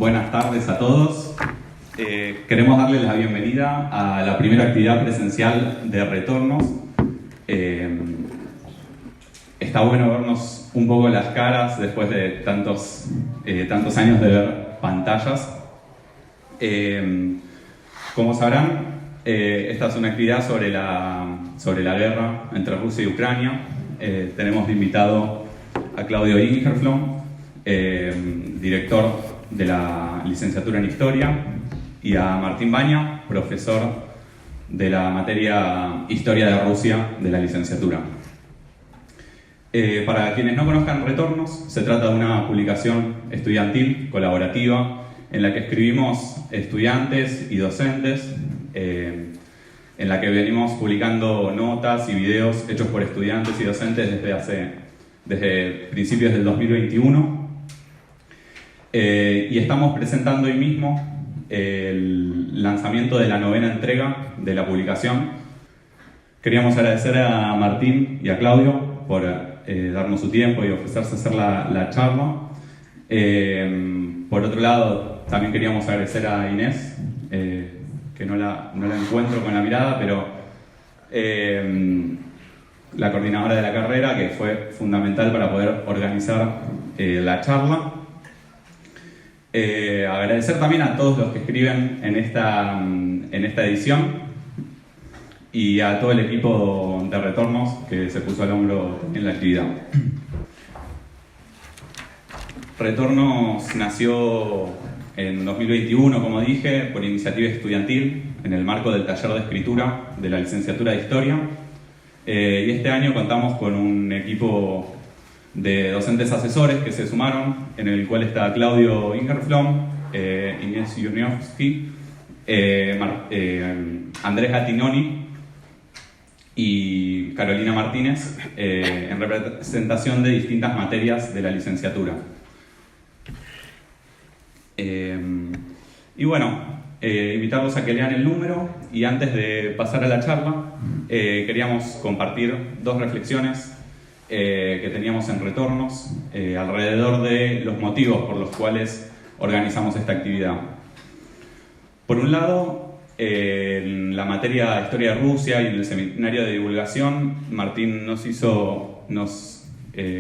Buenas tardes a todos. Queremos darles la bienvenida a la primera actividad presencial de Retornos. Está bueno vernos un poco las caras después de tantos años de ver pantallas. Como sabrán, esta es una actividad sobre la guerra entre Rusia y Ucrania. Tenemos de invitado a Claudio Ingerflom, director de la licenciatura en Historia, y a Martín Baña, profesor de la materia Historia de Rusia de la licenciatura. Para quienes no conozcan Retornos, se trata de una publicación estudiantil colaborativa en la que escribimos estudiantes y docentes, en la que venimos publicando notas y videos hechos por estudiantes y docentes desde principios del 2021. Y estamos presentando hoy mismo el lanzamiento de la 9ª entrega de la publicación. Queríamos agradecer a Martín y a Claudio por darnos su tiempo y ofrecerse a hacer la charla. Por otro lado, también queríamos agradecer a Inés, que no la encuentro con la mirada, pero la coordinadora de la carrera, que fue fundamental para poder organizar la charla. Agradecer también a todos los que escriben en esta edición y a todo el equipo de Retornos que se puso al hombro en la actividad. Retornos nació en 2021, como dije, por iniciativa estudiantil en el marco del taller de escritura de la licenciatura de Historia. Y este año contamos con un equipo de docentes asesores que se sumaron, en el cual está Claudio Ingerflom, Inés Yurniowski, Andrés Gattinoni y Carolina Martínez, en representación de distintas materias de la licenciatura. Y bueno, invitarlos a que lean el número, y antes de pasar a la charla, queríamos compartir dos reflexiones que teníamos en Retornos alrededor de los motivos por los cuales organizamos esta actividad. Por un lado, en la materia Historia de Rusia y en el seminario de divulgación, Martín nos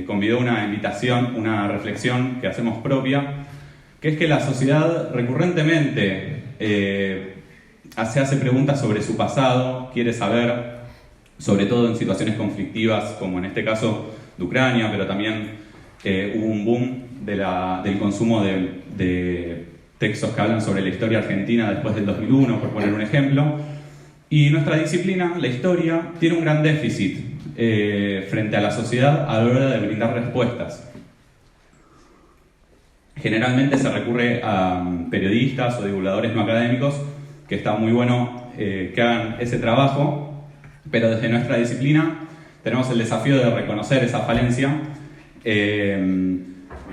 convidó una invitación, una reflexión que hacemos propia, que es que la sociedad recurrentemente se hace preguntas sobre su pasado, quiere saber, sobre todo en situaciones conflictivas, como en este caso de Ucrania, pero también hubo un boom del consumo de textos que hablan sobre la historia argentina después del 2001, por poner un ejemplo. Y nuestra disciplina, la historia, tiene un gran déficit frente a la sociedad a la hora de brindar respuestas. Generalmente se recurre a periodistas o divulgadores no académicos, que está muy bueno que hagan ese trabajo, pero desde nuestra disciplina tenemos el desafío de reconocer esa falencia,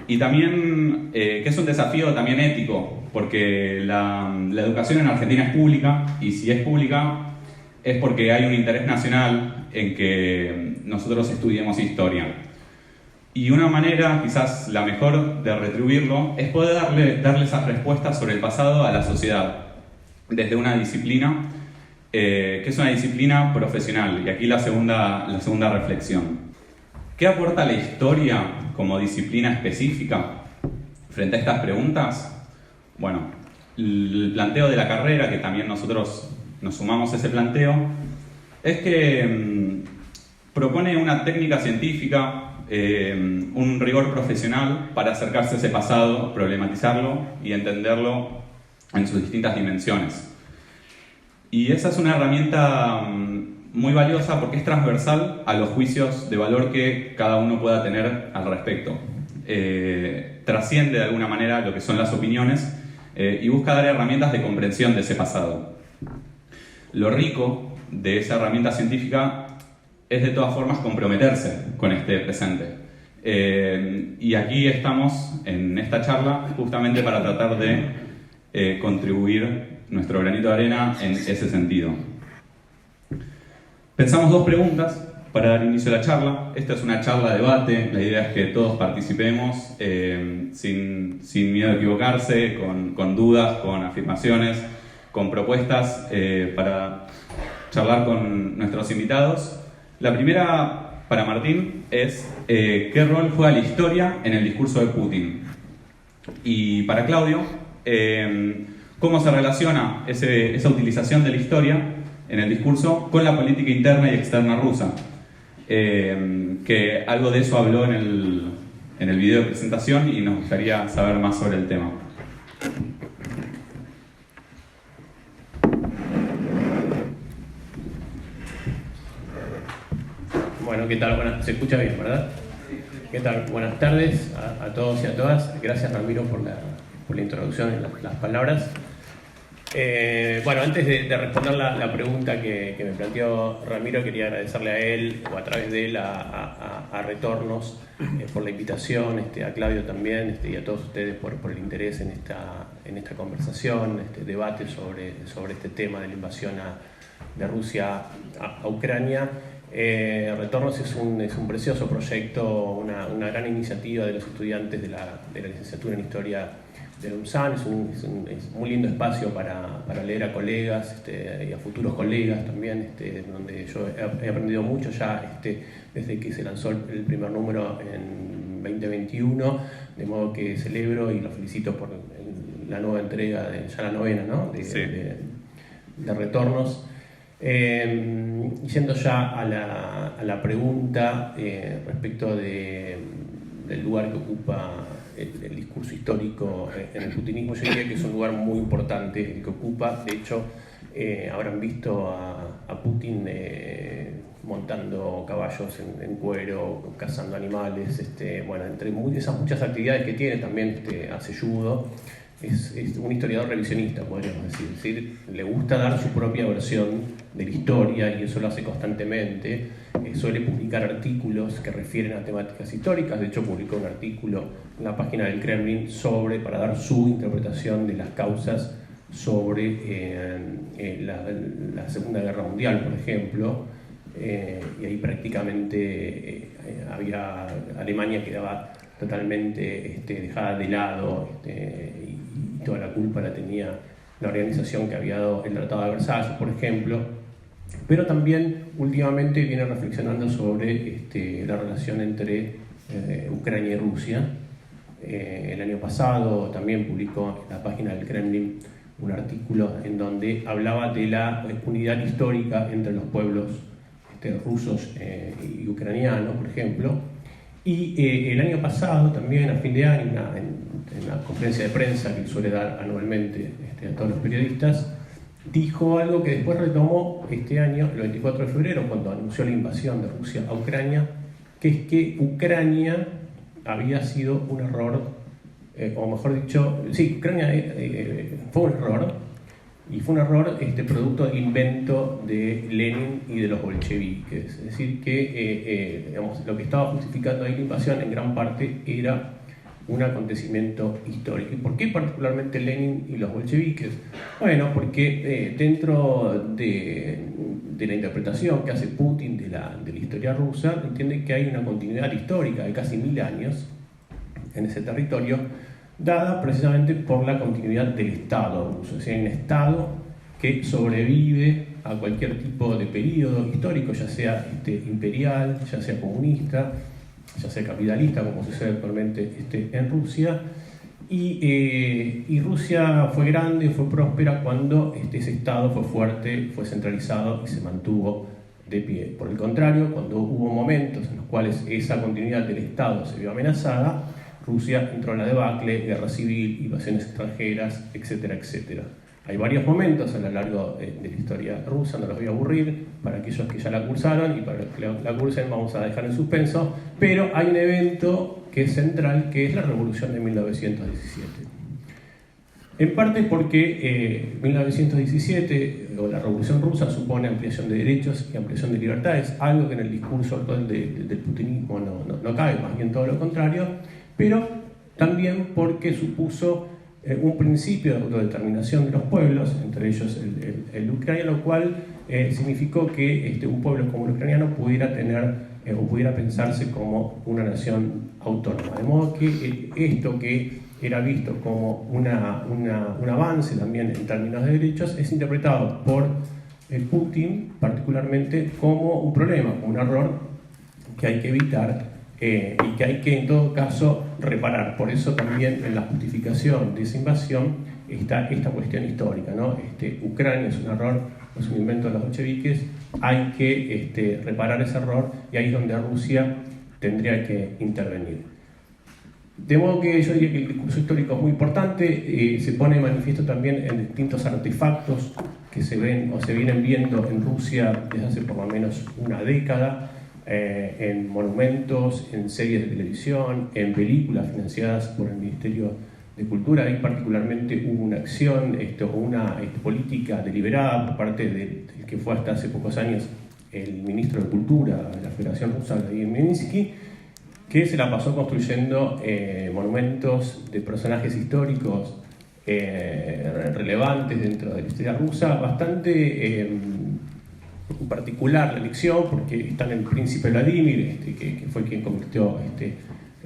y también que es un desafío también ético, porque la educación en Argentina es pública, y si es pública es porque hay un interés nacional en que nosotros estudiemos historia. Y una manera, quizás la mejor, de retribuirlo es poder darle esas respuestas sobre el pasado a la sociedad desde una disciplina que es una disciplina profesional. Y aquí la segunda reflexión. ¿Qué aporta la historia como disciplina específica frente a estas preguntas? Bueno, el planteo de la carrera, que también nosotros nos sumamos a ese planteo, es que propone una técnica científica, un rigor profesional para acercarse a ese pasado, problematizarlo y entenderlo en sus distintas dimensiones. Y esa es una herramienta muy valiosa porque es transversal a los juicios de valor que cada uno pueda tener al respecto. Trasciende de alguna manera lo que son las opiniones y busca dar herramientas de comprensión de ese pasado. Lo rico de esa herramienta científica es de todas formas comprometerse con este presente. Y aquí estamos en esta charla justamente para tratar de contribuir nuestro granito de arena en ese sentido. Pensamos dos preguntas Para dar inicio a la charla, esta es una charla debate, la idea es que todos participemos sin miedo a equivocarse, con dudas, con afirmaciones, con propuestas para charlar con nuestros invitados. La primera, para Martín, es ¿qué rol juega la historia en el discurso de Putin? Y para Claudio, ¿cómo se relaciona esa utilización de la historia en el discurso con la política interna y externa rusa? Que algo de eso habló en el video de presentación y nos gustaría saber más sobre el tema. Bueno, ¿qué tal? Bueno, se escucha bien, ¿verdad? ¿Qué tal? Buenas tardes a todos y a todas. Gracias, Ramiro, por la introducción y las palabras. Bueno, antes de responder la pregunta que me planteó Ramiro, quería agradecerle a él, o a través de él, a Retornos, por la invitación, a Claudio también, y a todos ustedes por el interés en esta conversación, este debate sobre este tema de la invasión de Rusia a Ucrania. Retornos es un precioso proyecto, una gran iniciativa de los estudiantes de la licenciatura en Historia de la UNSAN. Es un muy lindo espacio para leer a colegas y a futuros colegas también, donde yo he aprendido mucho ya desde que se lanzó el primer número en 2021, de modo que celebro y lo felicito por la nueva entrega, ya la novena, ¿no? de Retornos. Yendo ya a la pregunta respecto del lugar que ocupa el discurso histórico en el putinismo, yo diría que es un lugar muy importante el que ocupa. De hecho, habrán visto a Putin montando caballos en cuero, cazando animales, bueno, entre esas muchas actividades que tiene, también hace judo. Es un historiador revisionista, podríamos decir. Es decir, le gusta dar su propia versión de la historia y eso lo hace constantemente. Suele publicar artículos que refieren a temáticas históricas. De hecho, publicó un artículo en la página del Kremlin para dar su interpretación de las causas sobre la Segunda Guerra Mundial, por ejemplo. Y ahí prácticamente Alemania quedaba totalmente dejada de lado, y toda la culpa la tenía la organización que había dado el Tratado de Versalles, por ejemplo. Pero también últimamente viene reflexionando sobre la relación entre Ucrania y Rusia. El año pasado también publicó en la página del Kremlin un artículo en donde hablaba de la unidad histórica entre los pueblos rusos y ucranianos, por ejemplo. Y el año pasado también, a fin de año, en una conferencia de prensa que suele dar anualmente a todos los periodistas, dijo algo que después retomó este año, el 24 de febrero, cuando anunció la invasión de Rusia a Ucrania, que es que Ucrania había sido un error, o mejor dicho, sí, Ucrania fue un error, y fue un error producto del invento de Lenin y de los bolcheviques. Es decir, que lo que estaba justificando ahí la invasión en gran parte era un acontecimiento histórico. ¿Y por qué particularmente Lenin y los bolcheviques? Bueno, porque dentro de la interpretación que hace Putin de la historia rusa, entiende que hay una continuidad histórica de casi 1000 años en ese territorio, dada precisamente por la continuidad del Estado ruso. Es decir, un Estado que sobrevive a cualquier tipo de periodo histórico, ya sea imperial, ya sea comunista, ya sea capitalista, como sucede actualmente en Rusia. Y Rusia fue grande, fue próspera cuando ese Estado fue fuerte, fue centralizado y se mantuvo de pie. Por el contrario, cuando hubo momentos en los cuales esa continuidad del Estado se vio amenazada, Rusia entró en la debacle, guerra civil, invasiones extranjeras, etcétera, etcétera. Hay varios momentos a lo largo de la historia rusa, no los voy a aburrir, para aquellos que ya la cursaron y para los que la cursen vamos a dejar en suspenso, pero hay un evento que es central, que es la Revolución de 1917. En parte porque 1917, o la Revolución Rusa, supone ampliación de derechos y ampliación de libertades, algo que en el discurso actual del putinismo no cabe, más bien todo lo contrario, pero también porque supuso un principio de autodeterminación de los pueblos, entre ellos el ucraniano, lo cual significó que un pueblo como el ucraniano pudiera tener o pudiera pensarse como una nación autónoma. De modo que esto que era visto como un avance también en términos de derechos es interpretado por Putin particularmente como un problema, como un error que hay que evitar y que hay que en todo caso reparar. Por eso también en la justificación de esa invasión está esta cuestión histórica, ¿no? Ucrania es un error, es un invento de los bolcheviques, hay que reparar ese error y ahí es donde Rusia tendría que intervenir. De modo que yo diría que el discurso histórico es muy importante, se pone de manifiesto también en distintos artefactos que se ven o se vienen viendo en Rusia desde hace por lo menos una década, en monumentos, en series de televisión, en películas financiadas por el Ministerio de Cultura. Ahí particularmente hubo una acción o una política deliberada por parte del que fue hasta hace pocos años el ministro de Cultura de la Federación Rusa, Vladimir Medinsky, que se la pasó construyendo monumentos de personajes históricos relevantes dentro de la historia rusa, bastante particular la elección, porque están el príncipe Vladimir, que fue quien convirtió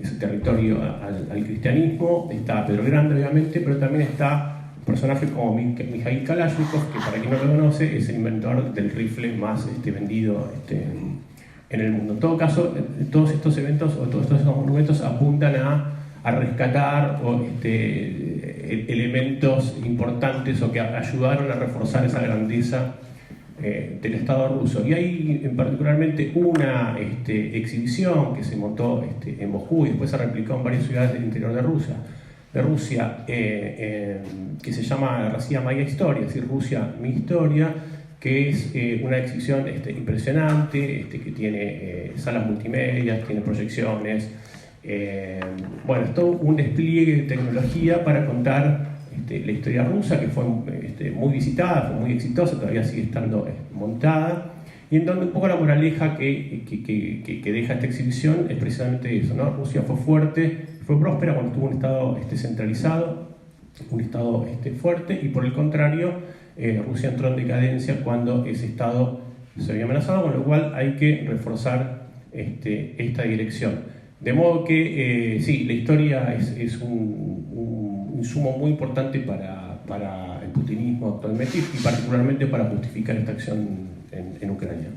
ese territorio al cristianismo, está Pedro el Grande obviamente, pero también está un personaje como Mikhail Kalashnikov, que para quien no lo conoce es el inventor del rifle más vendido en el mundo. En todo caso, todos estos eventos o todos estos monumentos apuntan a rescatar elementos importantes o que ayudaron a reforzar esa grandeza del Estado ruso. Y hay particularmente una exhibición que se montó en Moscú y después se replicó en varias ciudades del interior de Rusia, que se llama Россия моя история, es decir, Rusia mi historia, que es una exhibición impresionante, que tiene salas multimedia, tiene proyecciones, bueno, es todo un despliegue de tecnología para contar la historia rusa, que fue muy visitada, fue muy exitosa, todavía sigue estando montada, y en donde un poco la moraleja que deja esta exhibición es precisamente eso, ¿no? Rusia fue fuerte, fue próspera cuando tuvo un Estado centralizado, un Estado fuerte, y por el contrario, Rusia entró en decadencia cuando ese Estado se había amenazado, con lo cual hay que reforzar esta dirección. De modo que sí, la historia es un insumo muy importante para el putinismo actualmente y particularmente para justificar esta acción en Ucrania.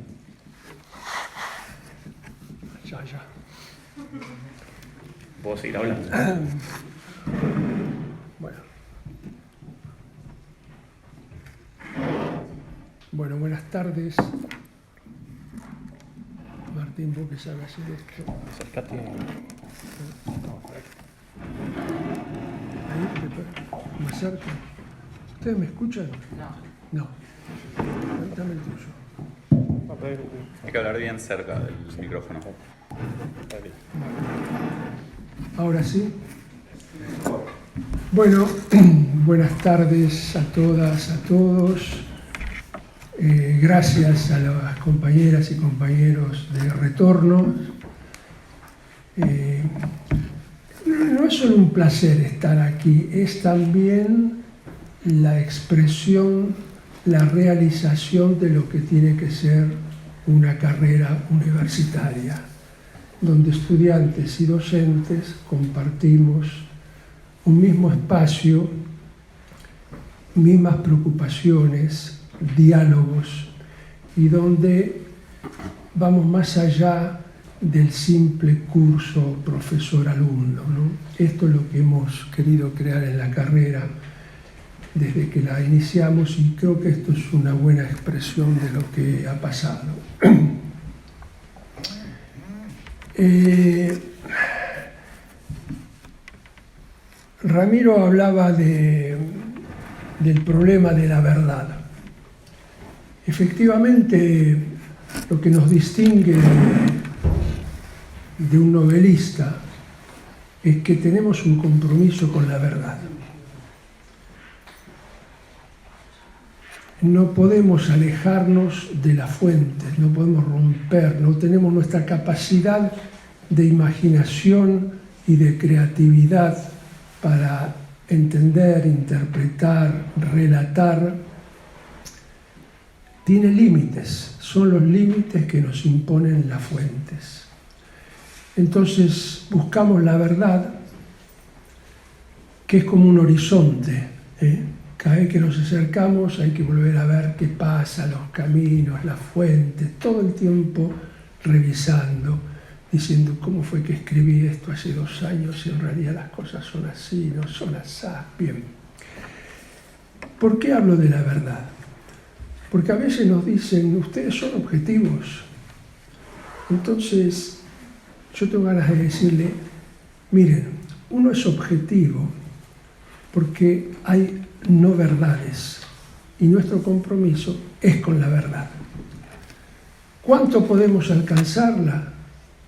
Ya. ¿Puedo seguir hablando? Bueno, buenas tardes. Martín, vos que sabes hacer esto. Acércate. Ahí, más cerca. ¿Ustedes me escuchan? No. Dame el tuyo. Hay que hablar bien cerca del micrófono. Ahora sí. Bueno, buenas tardes a todas, a todos. Gracias a las compañeras y compañeros de retorno. No es solo un placer estar aquí, es también la expresión, la realización de lo que tiene que ser una carrera universitaria, donde estudiantes y docentes compartimos un mismo espacio, mismas preocupaciones, diálogos, y donde vamos más allá del simple curso profesor-alumno, ¿no? Esto es lo que hemos querido crear en la carrera desde que la iniciamos, y creo que esto es una buena expresión de lo que ha pasado. Ramiro hablaba del problema de la verdad. Efectivamente, lo que nos distingue de un novelista es que tenemos un compromiso con la verdad. No podemos alejarnos de la fuente, no podemos romper, no tenemos nuestra capacidad de imaginación y de creatividad para entender, interpretar, relatar, tiene límites, son los límites que nos imponen las fuentes. Entonces buscamos la verdad, que es como un horizonte, Cada vez que nos acercamos hay que volver a ver qué pasa, los caminos, las fuentes, todo el tiempo revisando, diciendo cómo fue que escribí esto hace 2 años y en realidad las cosas son así, no son así. Bien. ¿Por qué hablo de la verdad? Porque a veces nos dicen, ustedes son objetivos. Entonces, yo tengo ganas de decirle, miren, uno es objetivo porque hay no verdades y nuestro compromiso es con la verdad. ¿Cuánto podemos alcanzarla?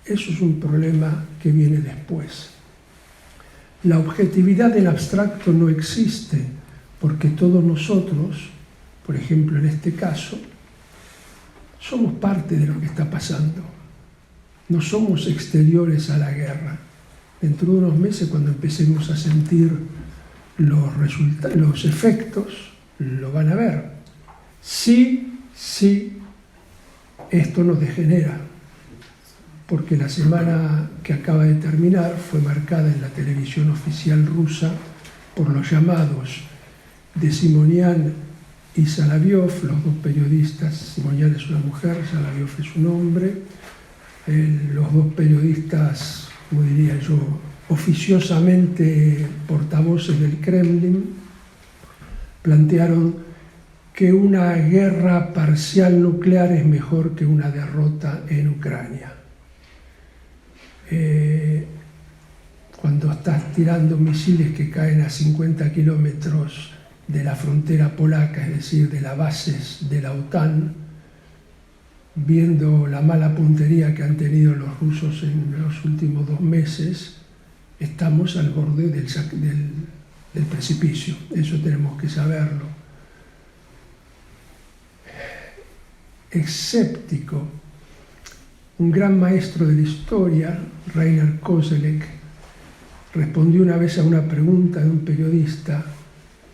Eso es un problema que viene después. La objetividad del abstracto no existe porque todos nosotros, por ejemplo en este caso, somos parte de lo que está pasando. No somos exteriores a la guerra. Dentro de unos meses, cuando empecemos a sentir los efectos, lo van a ver. Sí, esto nos degenera, porque la semana que acaba de terminar fue marcada en la televisión oficial rusa por los llamados de Simonian y Soloviov, los dos periodistas. Simonian es una mujer, Soloviov es un hombre. Los dos periodistas, como diría yo, oficiosamente portavoces del Kremlin, plantearon que una guerra parcial nuclear es mejor que una derrota en Ucrania. Cuando estás tirando misiles que caen a 50 kilómetros de la frontera polaca, es decir, de las bases de la OTAN, viendo la mala puntería que han tenido los rusos en los últimos 2 meses, estamos al borde del precipicio. Eso tenemos que saberlo. Escéptico. Un gran maestro de la historia, Rainer Koselleck, respondió una vez a una pregunta de un periodista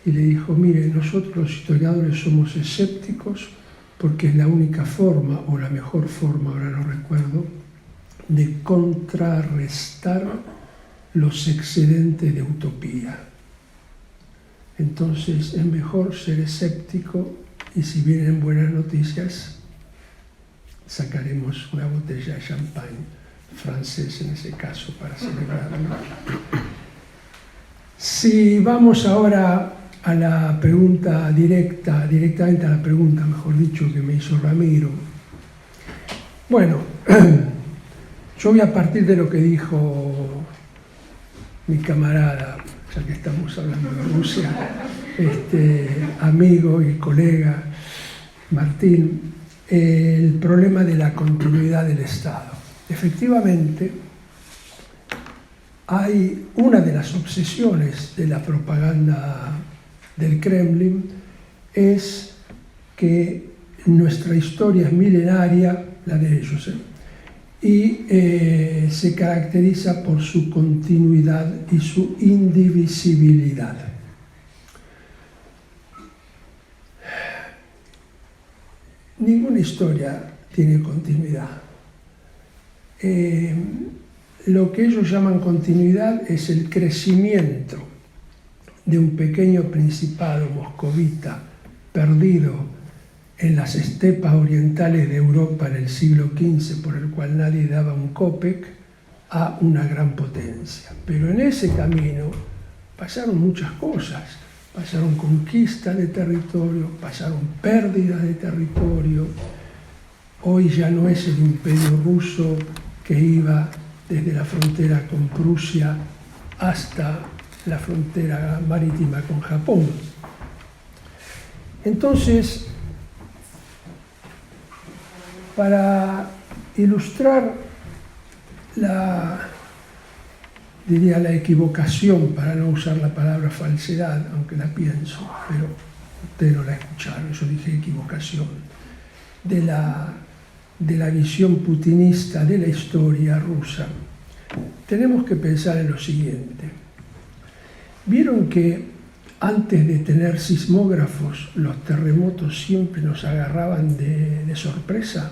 y le dijo, mire, nosotros los historiadores somos escépticos porque es la única forma, o la mejor forma, ahora no recuerdo, de contrarrestar los excedentes de utopía. Entonces es mejor ser escéptico y si vienen buenas noticias, sacaremos una botella de champán francés en ese caso para celebrarlo. Si vamos ahora a la pregunta directamente a la pregunta, mejor dicho, que me hizo Ramiro. Bueno, yo voy a partir de lo que dijo mi camarada, ya que estamos hablando de Rusia, amigo y colega Martín, el problema de la continuidad del Estado. Efectivamente, hay una de las obsesiones de la propaganda del Kremlin es que nuestra historia es milenaria, la de ellos, y se caracteriza por su continuidad y su indivisibilidad. Ninguna historia tiene continuidad. Lo que ellos llaman continuidad es el crecimiento de un pequeño principado moscovita perdido en las estepas orientales de Europa en el siglo XV, por el cual nadie daba un copec, a una gran potencia. Pero en ese camino pasaron muchas cosas. Pasaron conquistas de territorio, pasaron pérdidas de territorio. Hoy ya no es el imperio ruso que iba desde la frontera con Prusia hasta la frontera marítima con Japón. Entonces, para ilustrar la equivocación, para no usar la palabra falsedad, aunque la pienso, pero ustedes no la escucharon, yo dije equivocación, de la visión putinista de la historia rusa, tenemos que pensar en lo siguiente. Vieron que antes de tener sismógrafos, los terremotos siempre nos agarraban de sorpresa.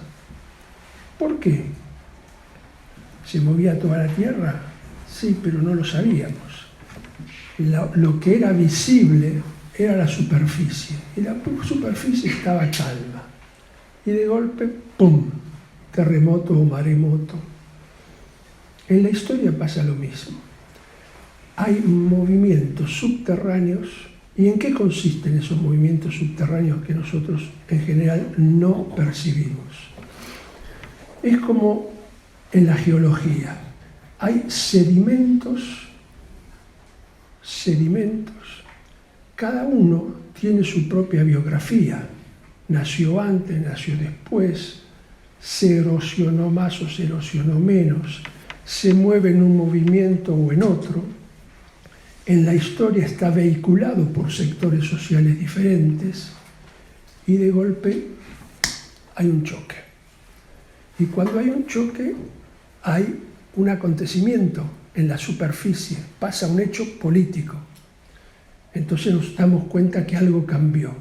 ¿Por qué? ¿Se movía toda la Tierra? Sí, pero no lo sabíamos. Lo que era visible era la superficie, y la superficie estaba calma. Y de golpe, ¡pum!, terremoto o maremoto. En la historia pasa lo mismo. Hay movimientos subterráneos. ¿Y en qué consisten esos movimientos subterráneos que nosotros en general no percibimos? Es como en la geología. Hay sedimentos. Cada uno tiene su propia biografía. Nació antes, nació después, se erosionó más o se erosionó menos, se mueve en un movimiento o en otro. En la historia está vehiculado por sectores sociales diferentes y de golpe hay un choque. Y cuando hay un choque hay un acontecimiento en la superficie, pasa un hecho político. Entonces nos damos cuenta que algo cambió.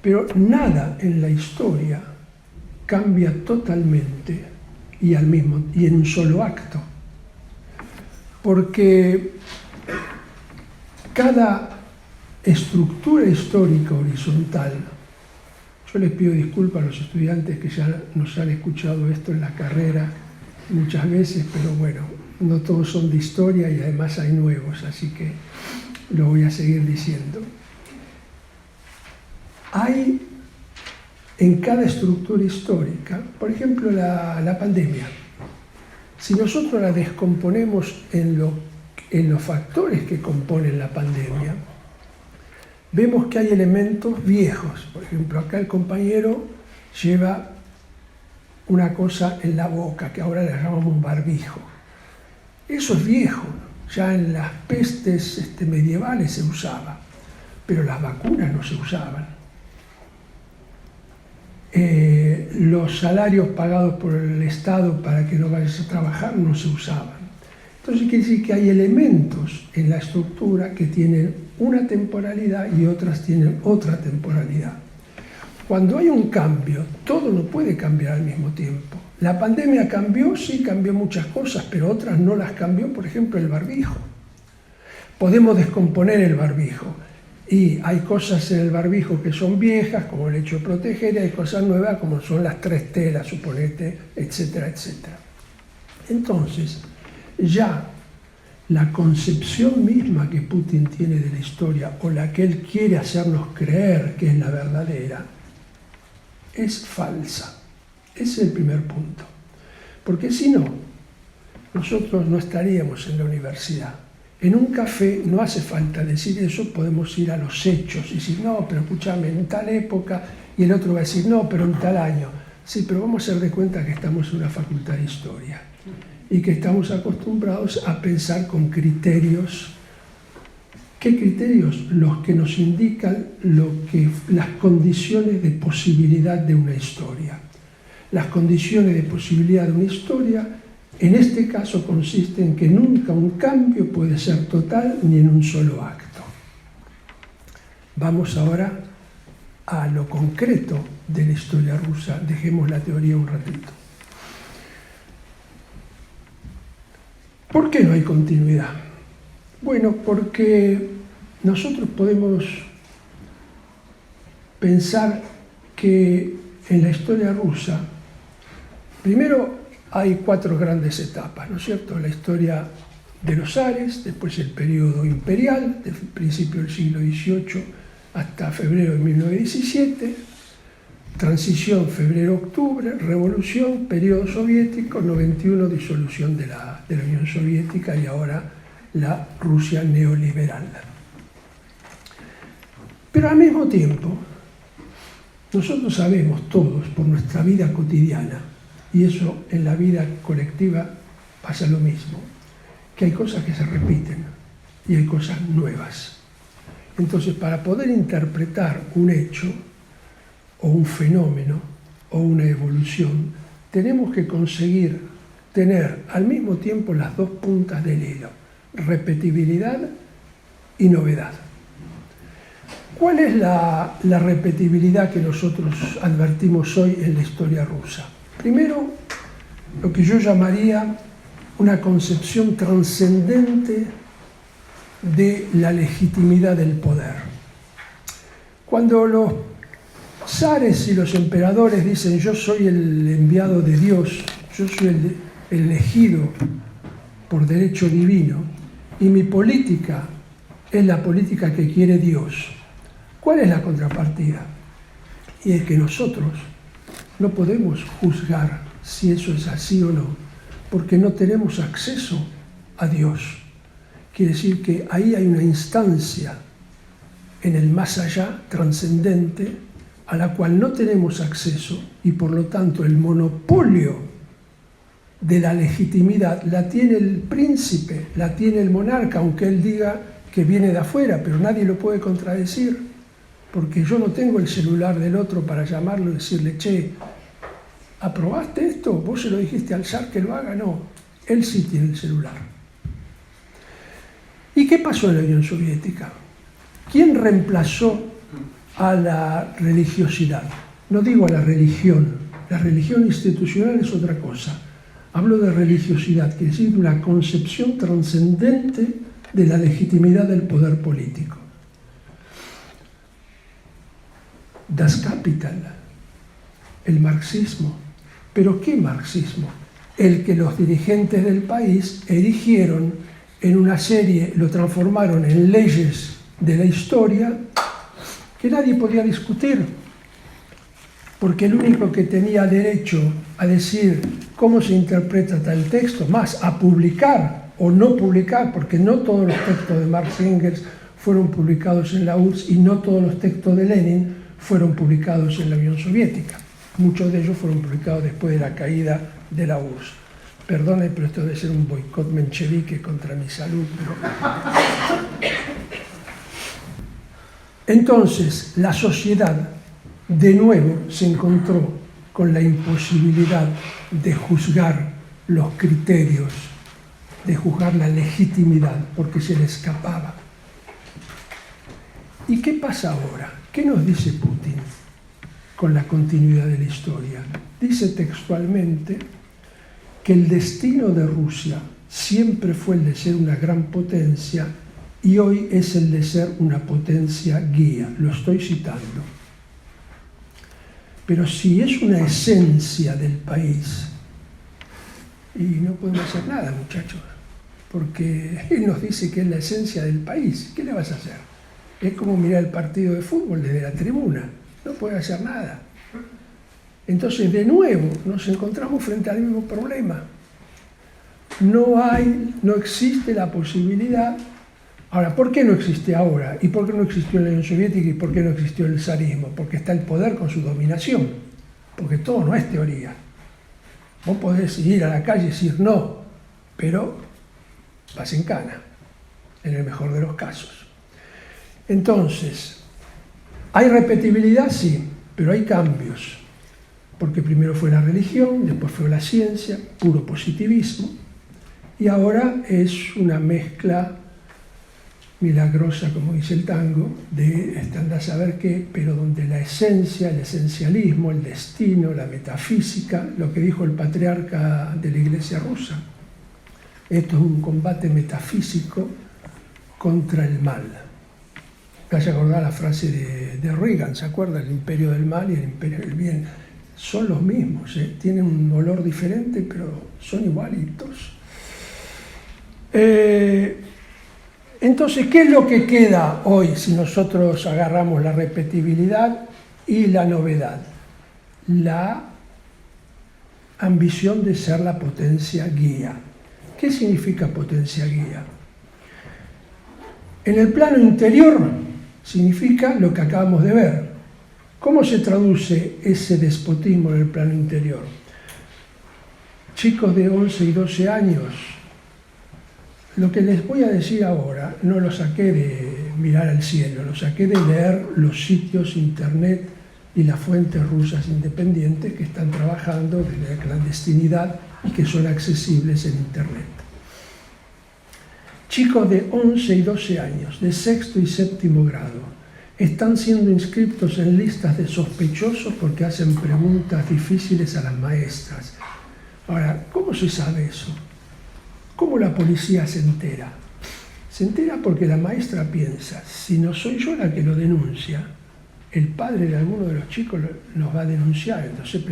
Pero nada en la historia cambia totalmente y en un solo acto. Porque cada estructura histórica horizontal, yo les pido disculpas a los estudiantes que ya nos han escuchado esto en la carrera muchas veces, pero bueno, no todos son de historia y además hay nuevos, así que lo voy a seguir diciendo. Hay en cada estructura histórica, por ejemplo, la pandemia. Si nosotros la descomponemos en los factores que componen la pandemia, vemos que hay elementos viejos. Por ejemplo, acá el compañero lleva una cosa en la boca, que ahora le llamamos barbijo. Eso es viejo, ya en las pestes medievales se usaba, pero las vacunas no se usaban. Los salarios pagados por el Estado para que no vayas a trabajar no se usaban. Entonces quiere decir que hay elementos en la estructura que tienen una temporalidad y otras tienen otra temporalidad. Cuando hay un cambio, todo no puede cambiar al mismo tiempo. La pandemia cambió, sí, cambió muchas cosas, pero otras no las cambió, por ejemplo, el barbijo. Podemos descomponer el barbijo. Y hay cosas en el barbijo que son viejas, como el hecho de proteger, y hay cosas nuevas, como son las 3 telas, suponete, etcétera, etcétera. Entonces, ya la concepción misma que Putin tiene de la historia, o la que él quiere hacernos creer que es la verdadera, es falsa. Ese es el primer punto. Porque si no, nosotros no estaríamos en la universidad. En un café no hace falta decir eso, podemos ir a los hechos y decir, no, pero escúchame, en tal época, y el otro va a decir, no, pero en tal año. Sí, pero vamos a hacer de cuenta que estamos en una facultad de historia y que estamos acostumbrados a pensar con criterios. ¿Qué criterios? Los que nos indican las condiciones de posibilidad de una historia. Las condiciones de posibilidad de una historia, en este caso, consiste en que nunca un cambio puede ser total ni en un solo acto. Vamos ahora a lo concreto de la historia rusa. Dejemos la teoría un ratito. ¿Por qué no hay continuidad? Bueno, porque nosotros podemos pensar que en la historia rusa, primero hay 4 grandes etapas, ¿no es cierto? La historia de los zares, después el periodo imperial, desde el principio del siglo XVIII hasta febrero de 1917, transición febrero-octubre, revolución, periodo soviético, 91, disolución de la Unión Soviética y ahora la Rusia neoliberal. Pero al mismo tiempo, nosotros sabemos todos por nuestra vida cotidiana, y eso en la vida colectiva pasa lo mismo, que hay cosas que se repiten y hay cosas nuevas. Entonces, para poder interpretar un hecho o un fenómeno o una evolución, tenemos que conseguir tener al mismo tiempo las 2 puntas del hilo, repetibilidad y novedad. ¿Cuál es la repetibilidad que nosotros advertimos hoy en la historia rusa? Primero, lo que yo llamaría una concepción trascendente de la legitimidad del poder. Cuando los zares y los emperadores dicen yo soy el enviado de Dios, yo soy el elegido por derecho divino y mi política es la política que quiere Dios, ¿cuál es la contrapartida? Y es que nosotros no podemos juzgar si eso es así o no, porque no tenemos acceso a Dios. Quiere decir que ahí hay una instancia en el más allá, trascendente, a la cual no tenemos acceso y por lo tanto el monopolio de la legitimidad la tiene el príncipe, la tiene el monarca, aunque él diga que viene de afuera, pero nadie lo puede contradecir, porque yo no tengo el celular del otro para llamarlo y decirle, che, ¿aprobaste esto? ¿Vos se lo dijiste al zar que lo haga? No, él sí tiene el celular. ¿Y qué pasó en la Unión Soviética? ¿Quién reemplazó a la religiosidad? No digo a la religión institucional es otra cosa. Hablo de religiosidad, quiere decir una concepción trascendente de la legitimidad del poder político. Das Kapital, el marxismo. ¿Pero qué marxismo? El que los dirigentes del país erigieron en una serie, lo transformaron en leyes de la historia que nadie podía discutir, porque el único que tenía derecho a decir cómo se interpreta tal texto, más a publicar o no publicar, porque no todos los textos de Marx y Engels fueron publicados en la URSS y no todos los textos de Lenin fueron publicados en la Unión Soviética. Muchos de ellos fueron publicados después de la caída de la URSS. Perdone, pero esto debe ser un boicot menchevique contra mi salud. Entonces, la sociedad de nuevo se encontró con la imposibilidad de juzgar los criterios, de juzgar la legitimidad, porque se le escapaba. ¿Y qué pasa ahora? ¿Qué nos dice Putin con la continuidad de la historia? Dice textualmente que el destino de Rusia siempre fue el de ser una gran potencia y hoy es el de ser una potencia guía. Lo estoy citando. Pero si es una esencia del país, y no podemos hacer nada, muchachos, porque él nos dice que es la esencia del país, ¿qué le vas a hacer? Es como mirar el partido de fútbol desde la tribuna, no puede hacer nada. Entonces, de nuevo, nos encontramos frente al mismo problema. No existe la posibilidad. Ahora, ¿por qué no existe ahora? ¿Y por qué no existió en la Unión Soviética? ¿Y por qué no existió el zarismo? Porque está el poder con su dominación. Porque todo no es teoría. Vos podés ir a la calle y decir no, pero vas en cana, en el mejor de los casos. Entonces, ¿hay repetibilidad? Sí, pero hay cambios. Porque primero fue la religión, después fue la ciencia, puro positivismo, y ahora es una mezcla milagrosa, como dice el tango, de andar a saber qué, pero donde la esencia, el esencialismo, el destino, la metafísica, lo que dijo el patriarca de la Iglesia rusa, esto es un combate metafísico contra el mal. Me hace acordar la frase de Reagan, ¿se acuerda? El imperio del mal y el imperio del bien. Son los mismos, tienen un olor diferente, pero son igualitos. Entonces, ¿qué es lo que queda hoy si nosotros agarramos la repetibilidad y la novedad? La ambición de ser la potencia guía. ¿Qué significa potencia guía? En el plano interior significa lo que acabamos de ver. ¿Cómo se traduce ese despotismo en el plano interior? Chicos de 11 y 12 años, lo que les voy a decir ahora no lo saqué de mirar al cielo, lo saqué de leer los sitios internet y las fuentes rusas independientes que están trabajando desde la clandestinidad y que son accesibles en internet. chicos de 11 y 12 años, de sexto y séptimo grado, están siendo inscritos en listas de sospechosos porque hacen preguntas difíciles a las maestras. Ahora, ¿cómo se sabe eso? ¿Cómo la policía se entera? Se entera porque la maestra piensa, si no soy yo la que lo denuncia, el padre de alguno de los chicos nos va a denunciar, entonces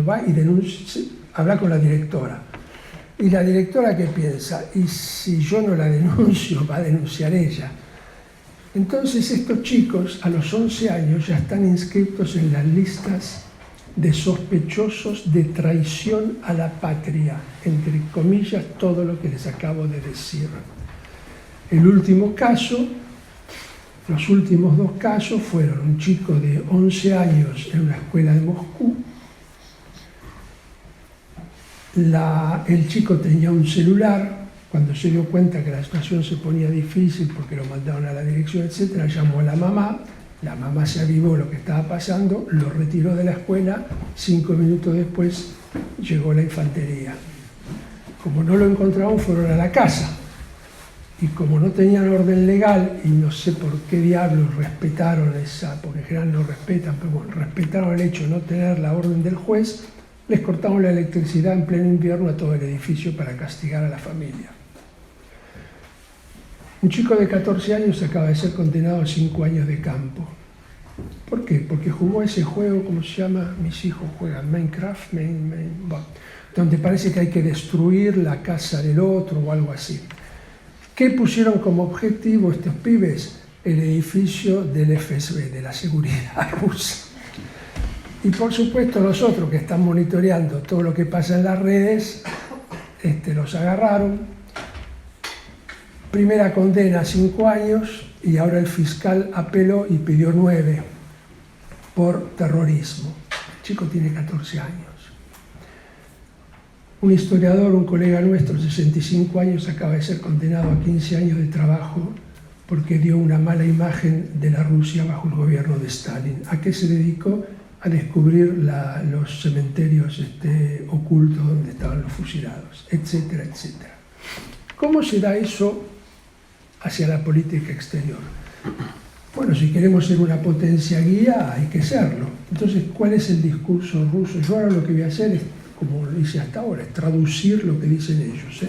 va y denuncia, habla con la directora. Y la directora, ¿qué piensa? Y si yo no la denuncio, va a denunciar ella. Entonces estos chicos a los 11 años ya están inscritos en las listas de sospechosos de traición a la patria, entre comillas, todo lo que les acabo de decir. El último caso, los últimos dos casos fueron un chico de 11 años en una escuela de Moscú. El chico tenía un celular. Cuando se dio cuenta que la situación se ponía difícil porque lo mandaron a la dirección, etc., llamó a la mamá se avivó lo que estaba pasando, lo retiró de la escuela, 5 minutos después llegó la infantería. Como no lo encontraron, fueron a la casa, y como no tenían orden legal, y no sé por qué diablos respetaron porque en general no respetan, pero bueno, respetaron el hecho de no tener la orden del juez, les cortaron la electricidad en pleno invierno a todo el edificio para castigar a la familia. Un chico de 14 años acaba de ser condenado a 5 años de campo. ¿Por qué? Porque jugó ese juego, ¿cómo se llama? Mis hijos juegan Minecraft, donde parece que hay que destruir la casa del otro o algo así. ¿Qué pusieron como objetivo estos pibes? El edificio del FSB, de la seguridad rusa. Y por supuesto los otros que están monitoreando todo lo que pasa en las redes, los agarraron. Primera condena 5 años y ahora el fiscal apeló y pidió 9 por terrorismo. El chico tiene 14 años. Un historiador, un colega nuestro, 65 años, acaba de ser condenado a 15 años de trabajo porque dio una mala imagen de la Rusia bajo el gobierno de Stalin. ¿A qué se dedicó? A descubrir los cementerios ocultos donde estaban los fusilados, etcétera, etcétera. ¿Cómo se da eso hacia la política exterior? Bueno, si queremos ser una potencia guía, hay que serlo. Entonces, ¿cuál es el discurso ruso? Yo ahora lo que voy a hacer es, como lo hice hasta ahora, es traducir lo que dicen ellos.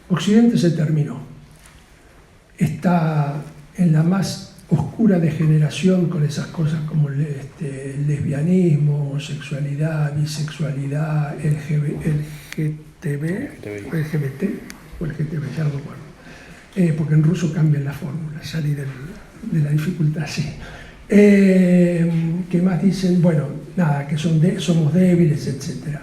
Occidente se terminó. Está en la más oscura degeneración con esas cosas como el lesbianismo, homosexualidad, bisexualidad, LGBT, ya no me acuerdo. Porque en ruso cambian la fórmula, salí de la dificultad, sí. ¿Qué más dicen? Bueno, nada, que somos débiles, etc.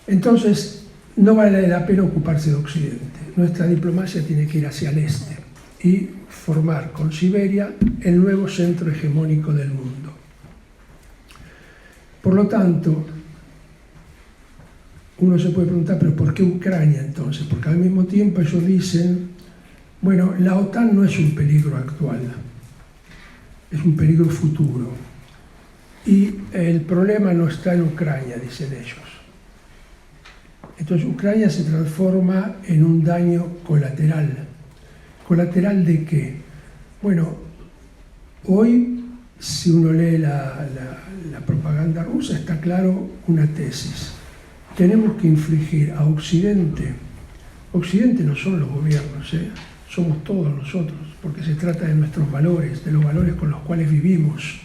Entonces, no vale la pena ocuparse de Occidente. Nuestra diplomacia tiene que ir hacia el este y formar con Siberia el nuevo centro hegemónico del mundo. Por lo tanto, uno se puede preguntar, ¿pero por qué Ucrania entonces? Porque al mismo tiempo ellos dicen, bueno, la OTAN no es un peligro actual, es un peligro futuro. Y el problema no está en Ucrania, dicen ellos. Entonces Ucrania se transforma en un daño colateral. ¿Colateral de qué? Bueno, hoy, si uno lee la propaganda rusa, está claro una tesis. Tenemos que infligir a Occidente no son los gobiernos, somos todos nosotros, porque se trata de nuestros valores, de los valores con los cuales vivimos.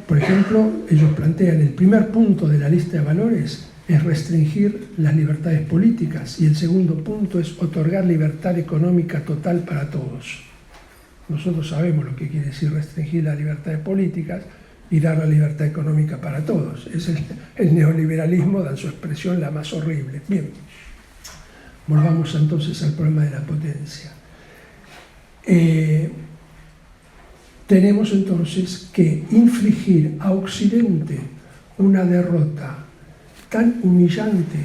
Por ejemplo, ellos plantean el primer punto de la lista de valores es restringir las libertades políticas y el segundo punto es otorgar libertad económica total para todos. Nosotros sabemos lo que quiere decir restringir las libertades políticas y dar la libertad económica para todos. Es el neoliberalismo, da su expresión la más horrible. Bien, volvamos entonces al problema de la potencia. Tenemos entonces que infligir a Occidente una derrota tan humillante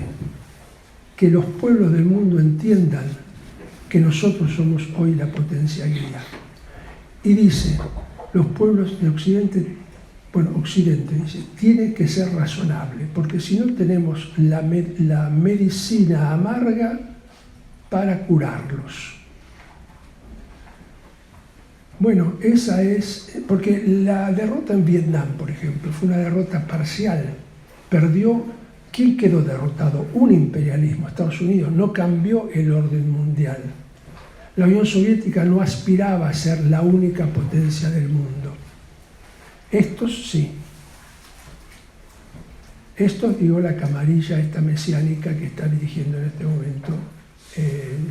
que los pueblos del mundo entiendan que nosotros somos hoy la potencia guía. Y dice, los pueblos de Occidente, bueno, Occidente dice, tiene que ser razonable, porque si no tenemos la medicina amarga para curarlos. Bueno, esa es, porque la derrota en Vietnam, por ejemplo, fue una derrota parcial. Perdió, ¿quién quedó derrotado? Un imperialismo, Estados Unidos, no cambió el orden mundial. La Unión Soviética no aspiraba a ser la única potencia del mundo. Estos sí. Estos, digo, la camarilla esta mesiánica que está dirigiendo en este momento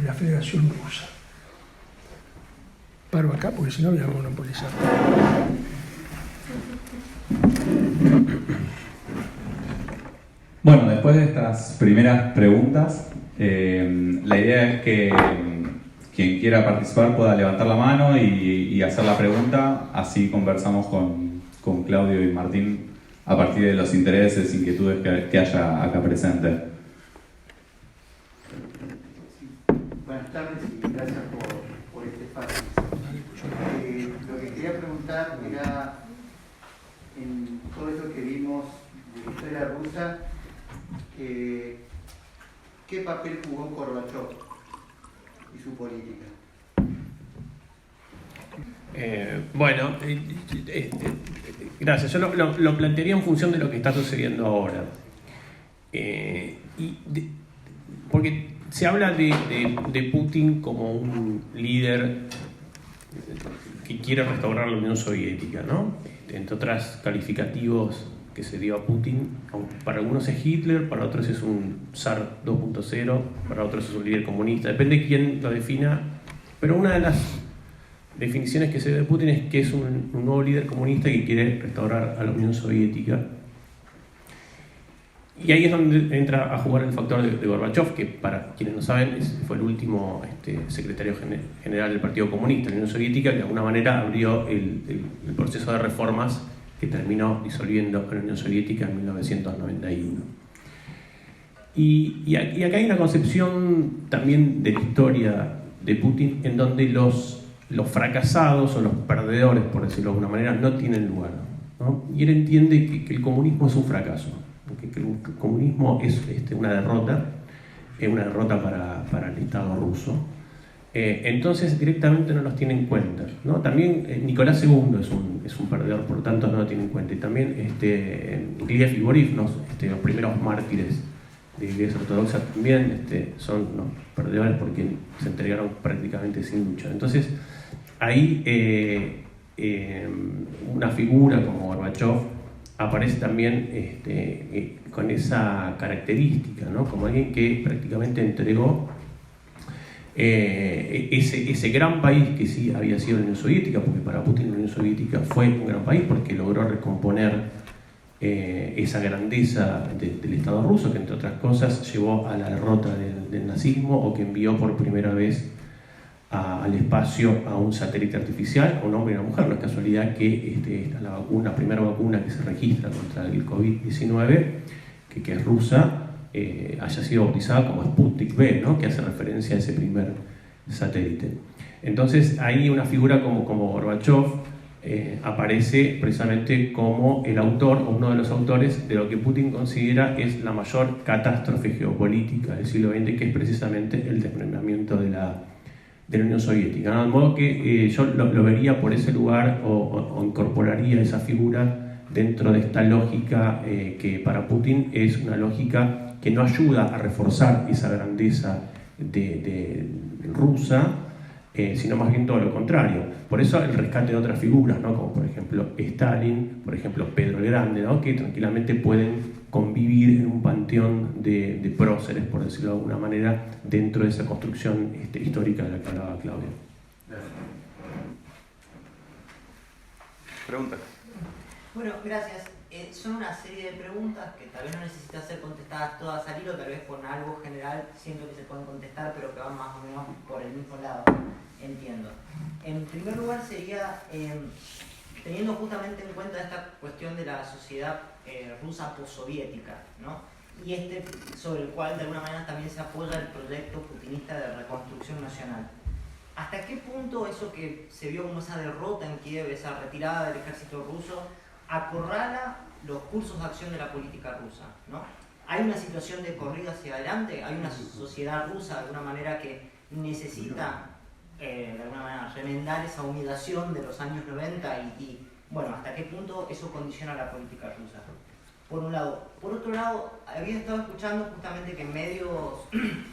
la Federación Rusa. Paro acá porque si no voy a monopolizar. Bueno, después de estas primeras preguntas, la idea es que quien quiera participar pueda levantar la mano y hacer la pregunta, así conversamos con Claudio y Martín a partir de los intereses, inquietudes que haya acá presente. Buenas tardes y gracias por este espacio. Lo que quería preguntar era, en todo esto que vimos de la historia rusa, ¿qué papel jugó Gorbachov y su política? Gracias. Yo lo plantearía en función de lo que está sucediendo ahora. Porque se habla de Putin como un líder que quiere restaurar la Unión Soviética, ¿no? Entre otros calificativos que se dio a Putin, para algunos es Hitler, para otros es un zar 2.0, para otros es un líder comunista, depende de quién lo defina, pero una de las definiciones que se dio de Putin es que es un nuevo líder comunista que quiere restaurar a la Unión Soviética. Y ahí es donde entra a jugar el factor de Gorbachov, que para quienes no saben fue el último secretario general del Partido Comunista de la Unión Soviética, que de alguna manera abrió el proceso de reformas que terminó disolviendo a la Unión Soviética en 1991. Y acá hay una concepción también de la historia de Putin en donde los fracasados o los perdedores, por decirlo de alguna manera, no tienen lugar, ¿no? Y él entiende que el comunismo es un fracaso, que el comunismo es una derrota para el Estado ruso. Entonces directamente no los tiene en cuenta, ¿no? También Nicolás II es un perdedor, por lo tanto no lo tiene en cuenta. Y también Gliev y Borís, ¿no? Los primeros mártires de la Iglesia Ortodoxa también son los perdedores porque se entregaron prácticamente sin lucha. Entonces ahí una figura como Gorbachov aparece también con esa característica, ¿no? Como alguien que prácticamente entregó ese gran país que sí había sido la Unión Soviética, porque para Putin la Unión Soviética fue un gran país porque logró recomponer esa grandeza del Estado ruso, que entre otras cosas llevó a la derrota del nazismo, o que envió por primera vez al espacio a un satélite artificial, a un hombre y una mujer. No es casualidad que esta es la primera vacuna que se registra contra el COVID-19, que es rusa, haya sido bautizada como Sputnik V, ¿no? Que hace referencia a ese primer satélite. Entonces ahí una figura como Gorbachov aparece precisamente como el autor o uno de los autores de lo que Putin considera es la mayor catástrofe geopolítica del siglo XX, que es precisamente el desmembramiento de la Unión Soviética, ¿no? De modo que yo lo vería por ese lugar o incorporaría esa figura dentro de esta lógica que para Putin es una lógica que no ayuda a reforzar esa grandeza de rusa, sino más bien todo lo contrario. Por eso el rescate de otras figuras, ¿no? Como por ejemplo Stalin, por ejemplo Pedro el Grande, ¿no? Que tranquilamente pueden convivir en un panteón de próceres, por decirlo de alguna manera, dentro de esa construcción histórica de la que hablaba Claudio. Pregunta. Bueno, gracias. Son una serie de preguntas que tal vez no necesitan ser contestadas todas al hilo, tal vez con algo general siento que se pueden contestar, pero que van más o menos por el mismo lado, entiendo. En primer lugar sería, teniendo justamente en cuenta esta cuestión de la sociedad rusa postsoviética, ¿no? Y sobre el cual de alguna manera también se apoya el proyecto putinista de reconstrucción nacional. ¿Hasta qué punto eso que se vio como esa derrota en Kiev, esa retirada del ejército ruso, acorrala los cursos de acción de la política rusa, ¿no? Hay una situación de corrida hacia adelante, hay una sociedad rusa de alguna manera que necesita de alguna manera remendar esa humillación de los años 90 y bueno, hasta qué punto eso condiciona la política rusa, por un lado. Por otro lado, había estado escuchando justamente que en medios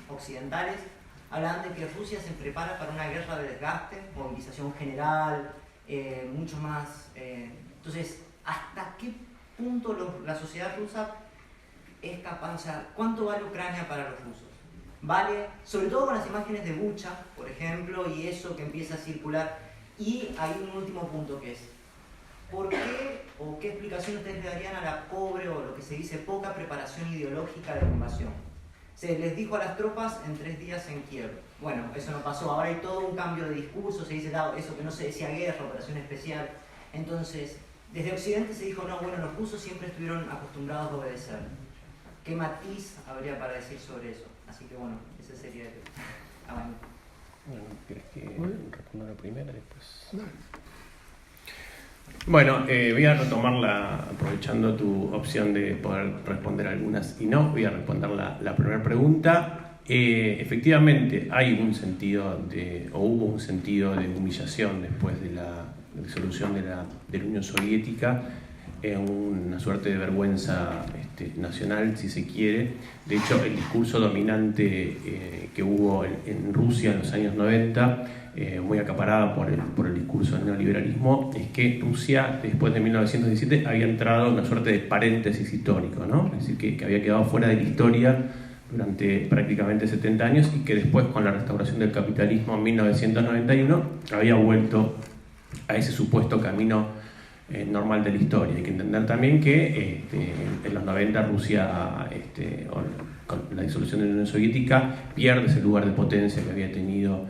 occidentales hablaban de que Rusia se prepara para una guerra de desgaste, movilización general, mucho más. Entonces, ¿hasta qué punto la sociedad rusa es capaz, o sea, cuánto vale Ucrania para los rusos? Vale, sobre todo con las imágenes de Bucha, por ejemplo, y eso que empieza a circular. Y hay un último punto que es, ¿por qué o qué explicación ustedes le darían a la pobre o lo que se dice poca preparación ideológica de la invasión? Se les dijo a las tropas en 3 días en Kiev. Bueno, eso no pasó, ahora hay todo un cambio de discurso, se dice eso que no se decía guerra, operación especial. Entonces, desde Occidente se dijo, no, bueno, los rusos siempre estuvieron acostumbrados a obedecer. ¿Qué matiz habría para decir sobre eso? Así que bueno, ese sería el abanico. Bueno, ¿quieres que responda la primera después? Bueno, voy a retomarla, aprovechando tu opción de poder responder algunas y no, voy a responder la primera pregunta. Efectivamente, hay un sentido hubo un sentido de humillación después de la disolución de la Unión Soviética, una suerte de vergüenza nacional, si se quiere. De hecho, el discurso dominante que hubo en Rusia en los años 90, muy acaparada por el discurso del neoliberalismo, es que Rusia, después de 1917, había entrado en una suerte de paréntesis histórico, ¿no? Es decir, que había quedado fuera de la historia durante prácticamente 70 años y que después, con la restauración del capitalismo en 1991, había vuelto a ese supuesto camino normal de la historia. Hay que entender también que en los 90 Rusia, con la disolución de la Unión Soviética, pierde ese lugar de potencia que había tenido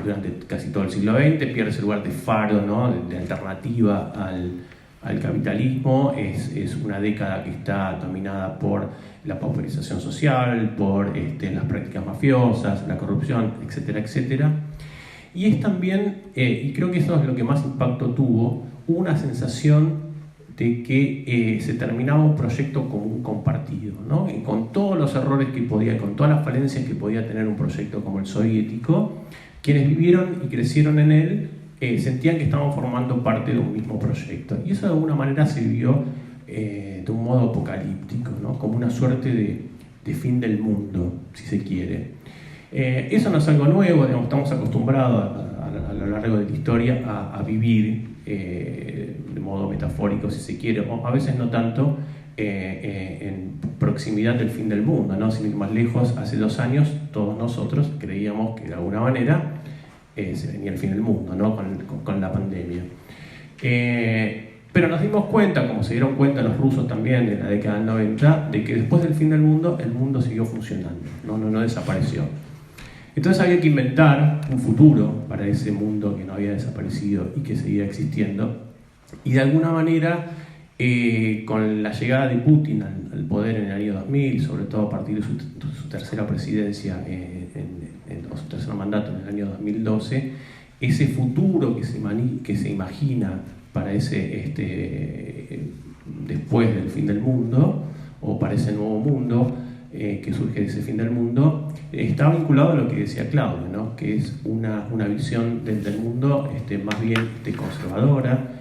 durante casi todo el siglo XX, pierde ese lugar de faro, ¿no? de alternativa al capitalismo. Es una década que está dominada por la pauperización social, por las prácticas mafiosas, la corrupción, etcétera, etcétera. Y es también, y creo que eso es lo que más impacto tuvo, una sensación de que se terminaba un proyecto común compartido, ¿no? Y con todos los errores que podía, con todas las falencias que podía tener un proyecto como el soviético, quienes vivieron y crecieron en él sentían que estaban formando parte de un mismo proyecto. Y eso de alguna manera se vio de un modo apocalíptico, ¿no? Como una suerte de fin del mundo, si se quiere. Eso no es algo nuevo, digamos, estamos acostumbrados a lo largo de la historia a vivir de modo metafórico, si se quiere, o a veces no tanto, en proximidad del fin del mundo, ¿no? Sin ir más lejos, hace 2 años todos nosotros creíamos que de alguna manera se venía el fin del mundo, ¿no? con la pandemia. Pero nos dimos cuenta, como se dieron cuenta los rusos también en la década del 90, de que después del fin del mundo, el mundo siguió funcionando, no desapareció. Entonces había que inventar un futuro para ese mundo que no había desaparecido y que seguía existiendo. Y de alguna manera, con la llegada de Putin al poder en el año 2000, sobre todo a partir de su tercera presidencia, o su tercer mandato en el año 2012, ese futuro que se imagina para después del fin del mundo, o para ese nuevo mundo que surge de ese fin del mundo, está vinculado a lo que decía Claudio, ¿no? Que es una visión del mundo más bien conservadora,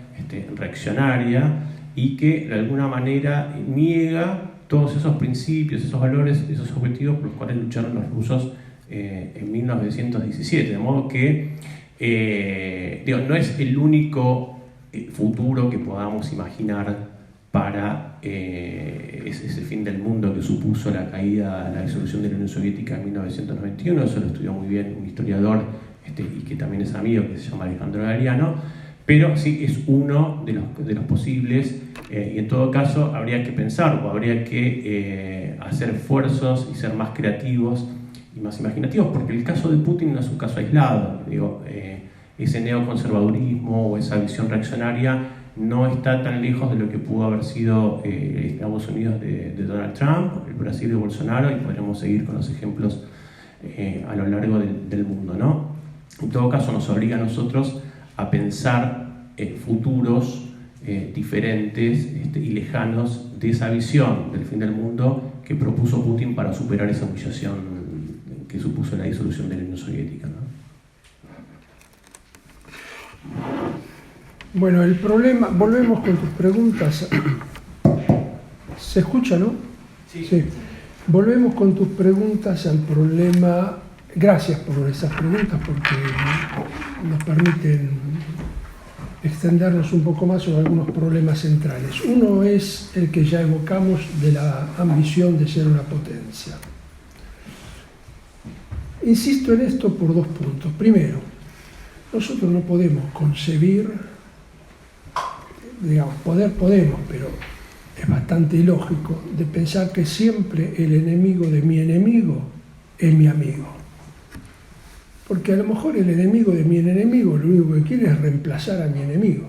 reaccionaria, y que de alguna manera niega todos esos principios, esos valores, esos objetivos por los cuales lucharon los rusos en 1917. De modo que no es el único futuro que podamos imaginar para ese fin del mundo que supuso la disolución de la Unión Soviética en 1991. Eso lo estudió muy bien un historiador y que también es amigo, que se llama Alejandro Gariano, pero sí es uno de los posibles, y en todo caso habría que pensar o habría que hacer esfuerzos y ser más creativos y más imaginativos, porque el caso de Putin no es un caso aislado. Ese neoconservadurismo o esa visión reaccionaria no está tan lejos de lo que pudo haber sido Estados Unidos de Donald Trump, el Brasil de Bolsonaro, y podríamos seguir con los ejemplos a lo largo del mundo, ¿no? En todo caso, nos obliga a nosotros a pensar futuros diferentes y lejanos de esa visión del fin del mundo que propuso Putin para superar esa humillación que supuso la disolución de la Unión Soviética, ¿no? Bueno, el problema, volvemos con tus preguntas. ¿Se escucha, no? Sí. Volvemos con tus preguntas al problema. Gracias por esas preguntas porque nos permiten extendernos un poco más sobre algunos problemas centrales. Uno es el que ya evocamos de la ambición de ser una potencia. Insisto en esto por dos puntos. Primero, nosotros no podemos concebir, digamos, podemos, pero es bastante ilógico, de pensar que siempre el enemigo de mi enemigo es mi amigo. Porque a lo mejor el enemigo de mi enemigo lo único que quiere es reemplazar a mi enemigo.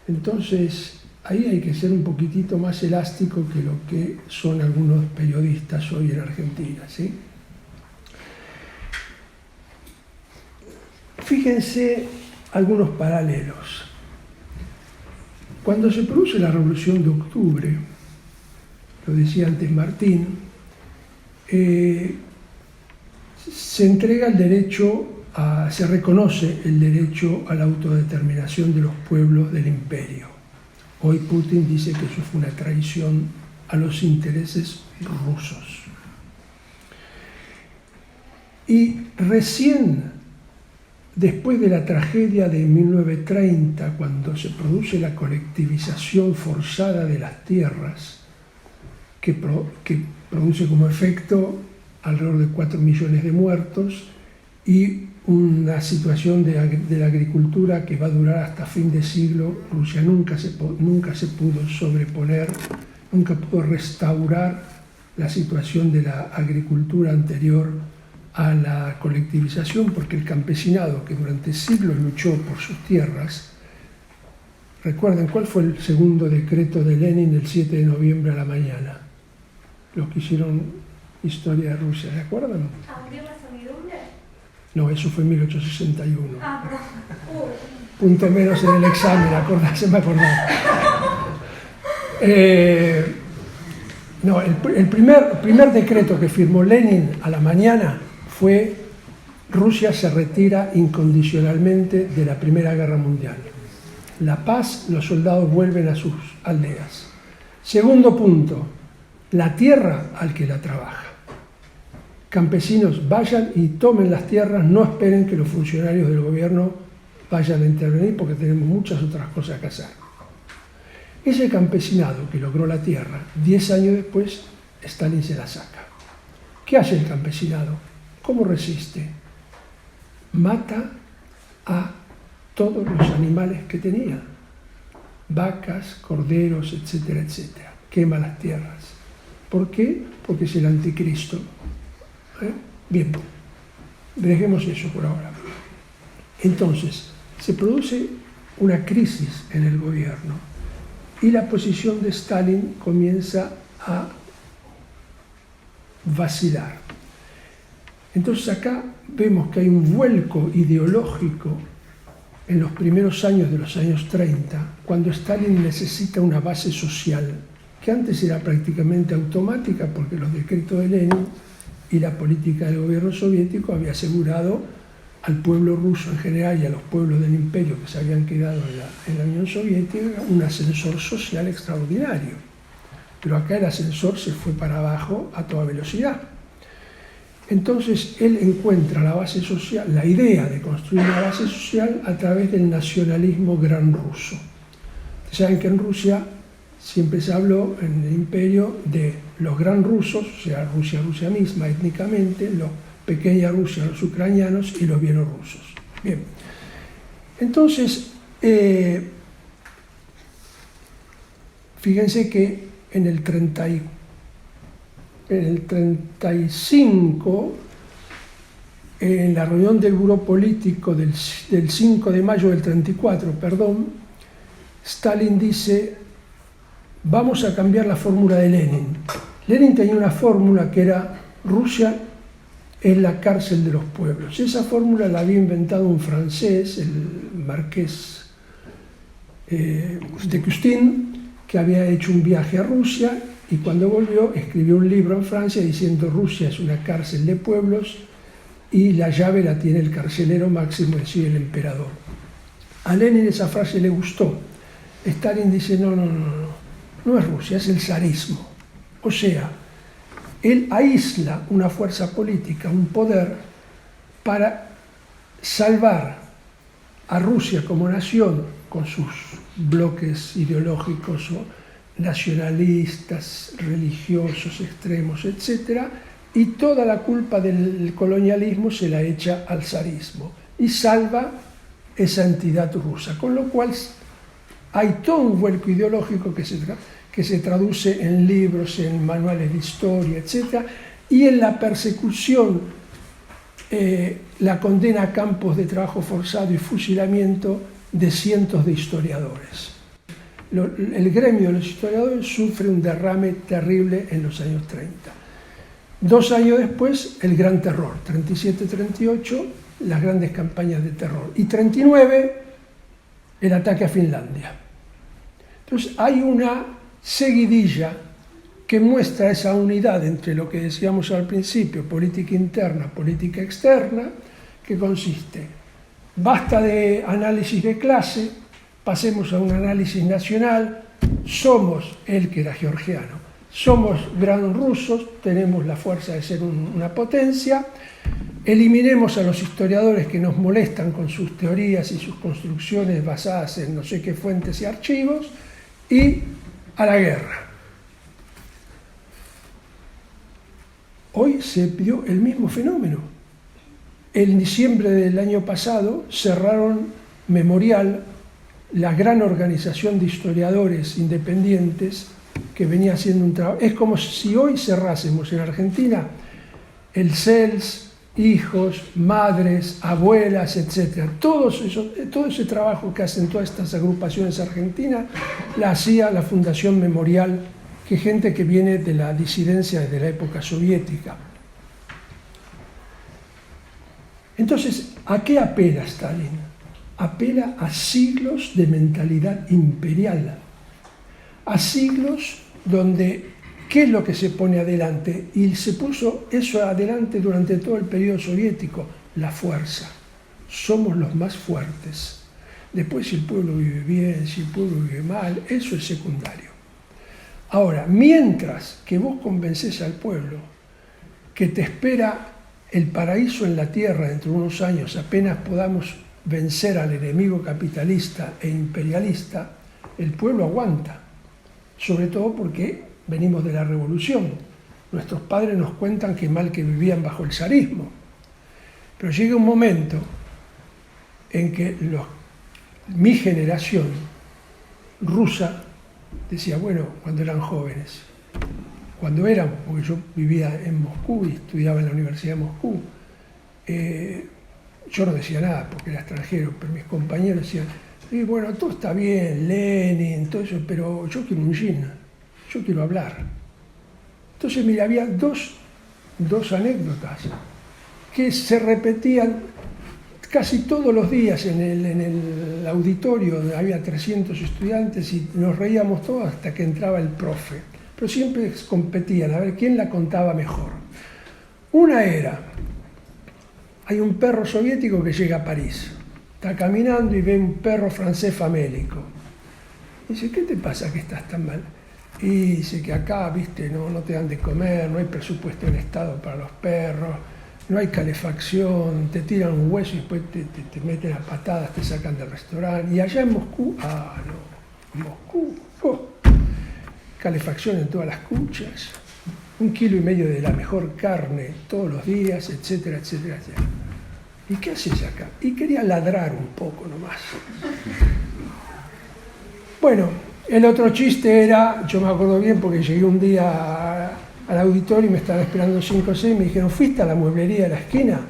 Entonces, ahí hay que ser un poquitito más elástico que lo que son algunos periodistas hoy en Argentina, ¿sí? Fíjense algunos paralelos. Cuando se produce la Revolución de Octubre, lo decía antes Martín, se entrega el derecho se reconoce el derecho a la autodeterminación de los pueblos del imperio. Hoy Putin dice que eso fue una traición a los intereses rusos. Y recién después de la tragedia de 1930, cuando se produce la colectivización forzada de las tierras, que produce como efecto alrededor de 4 millones de muertos y una situación de la agricultura que va a durar hasta fin de siglo. Rusia nunca se pudo sobreponer, nunca pudo restaurar la situación de la agricultura anterior a la colectivización, porque el campesinado, que durante siglos luchó por sus tierras, recuerden cuál fue el segundo decreto de Lenin el 7 de noviembre a la mañana, los que hicieron historia de Rusia, ¿se acuerdan? ¿Abrió la servidumbre? No, eso fue en 1861. Ah, perdón. Punto menos en el examen, se me acordaba. No, el primer decreto que firmó Lenin a la mañana fue: Rusia se retira incondicionalmente de la Primera Guerra Mundial. La paz, los soldados vuelven a sus aldeas. Segundo punto, la tierra al que la trabaja. Campesinos, vayan y tomen las tierras, no esperen que los funcionarios del gobierno vayan a intervenir porque tenemos muchas otras cosas que hacer. Ese campesinado que logró la tierra, 10 años después, Stalin se la saca. ¿Qué hace el campesinado? ¿Cómo resiste? Mata a todos los animales que tenía, vacas, corderos, etcétera, etcétera. Quema las tierras. ¿Por qué? Porque es el anticristo. Bien, dejemos eso por ahora. Entonces, se produce una crisis en el gobierno y la posición de Stalin comienza a vacilar. Entonces acá vemos que hay un vuelco ideológico en los primeros años de los años 30, cuando Stalin necesita una base social, que antes era prácticamente automática porque los decretos de Lenin y la política del gobierno soviético había asegurado al pueblo ruso en general y a los pueblos del imperio que se habían quedado en la Unión Soviética un ascensor social extraordinario. Pero acá el ascensor se fue para abajo a toda velocidad. Entonces él encuentra la base social, la idea de construir una base social a través del nacionalismo gran ruso. Ustedes saben que en Rusia siempre se habló en el imperio de los gran rusos, o sea, Rusia misma étnicamente, los pequeña Rusia, los ucranianos y los bielorrusos. Bien, entonces, fíjense que en el 35, en la reunión del Buró Político del 5 de mayo del 34, Stalin dice: vamos a cambiar la fórmula de Lenin. Lenin tenía una fórmula que era: Rusia es la cárcel de los pueblos. Esa fórmula la había inventado un francés, el marqués de Custin, que había hecho un viaje a Rusia y cuando volvió escribió un libro en Francia diciendo: Rusia es una cárcel de pueblos y la llave la tiene el carcelero máximo, es decir, el emperador. A Lenin esa frase le gustó. Stalin dice: no es Rusia, es el zarismo. O sea, él aísla una fuerza política, un poder, para salvar a Rusia como nación, con sus bloques ideológicos o nacionalistas, religiosos, extremos, etc., y toda la culpa del colonialismo se la echa al zarismo y salva esa entidad rusa, con lo cual hay todo un vuelco ideológico que se traduce en libros, en manuales de historia, etc., y en la persecución, la condena a campos de trabajo forzado y fusilamiento de cientos de historiadores. El gremio de los historiadores sufre un derrame terrible en los años 30. 2 años después, el Gran Terror, 37-38, las grandes campañas de terror, y 39, el ataque a Finlandia. Entonces hay una seguidilla que muestra esa unidad entre lo que decíamos al principio, política interna, política externa, que consiste: basta de análisis de clase, pasemos a un análisis nacional, somos, él que era georgiano, somos gran rusos, tenemos la fuerza de ser una potencia, eliminemos a los historiadores que nos molestan con sus teorías y sus construcciones basadas en no sé qué fuentes y archivos, y a la guerra. Hoy se vio el mismo fenómeno. En diciembre del año pasado cerraron Memorial, la gran organización de historiadores independientes que venía haciendo un trabajo. Es como si hoy cerrásemos en Argentina el CELS, hijos, madres, abuelas, etc. Todo ese trabajo que hacen todas estas agrupaciones argentinas la hacía la Fundación Memorial, que gente que viene de la disidencia desde la época soviética. Entonces, ¿a qué apela Stalin? Apela a siglos de mentalidad imperial, a siglos donde, ¿qué es lo que se pone adelante? Y se puso eso adelante durante todo el periodo soviético: la fuerza. Somos los más fuertes. Después, si el pueblo vive bien, si el pueblo vive mal, eso es secundario. Ahora, mientras que vos convencés al pueblo que te espera el paraíso en la tierra dentro de unos años, apenas podamos vencer al enemigo capitalista e imperialista, el pueblo aguanta, sobre todo porque venimos de la revolución. Nuestros padres nos cuentan que mal que vivían bajo el zarismo, pero llega un momento en que mi generación rusa decía, bueno, cuando eran jóvenes, porque yo vivía en Moscú y estudiaba en la Universidad de Moscú, yo no decía nada porque era extranjero, pero mis compañeros decían: sí, bueno, todo está bien, Lenin, todo eso, pero yo quiero un gin, yo quiero hablar. Entonces, mira, había dos anécdotas que se repetían casi todos los días en el auditorio, donde había 300 estudiantes y nos reíamos todos hasta que entraba el profe. Pero siempre competían a ver quién la contaba mejor. Una era: hay un perro soviético que llega a París, está caminando y ve un perro francés famélico. Dice: ¿qué te pasa que estás tan mal? Y dice que acá, viste, no te dan de comer, no hay presupuesto del Estado para los perros, no hay calefacción, te tiran un hueso y después te meten a patadas, te sacan del restaurante. Y allá en Moscú, en Moscú, calefacción en todas las cuchas, 1,5 kilos de la mejor carne todos los días, etcétera, etcétera, etcétera. ¿Y qué haces acá? Y quería ladrar un poco nomás. Bueno, el otro chiste era, yo me acuerdo bien porque llegué un día al auditorio y me estaban esperando 5 o 6 y me dijeron: ¿fuiste a la mueblería de la esquina?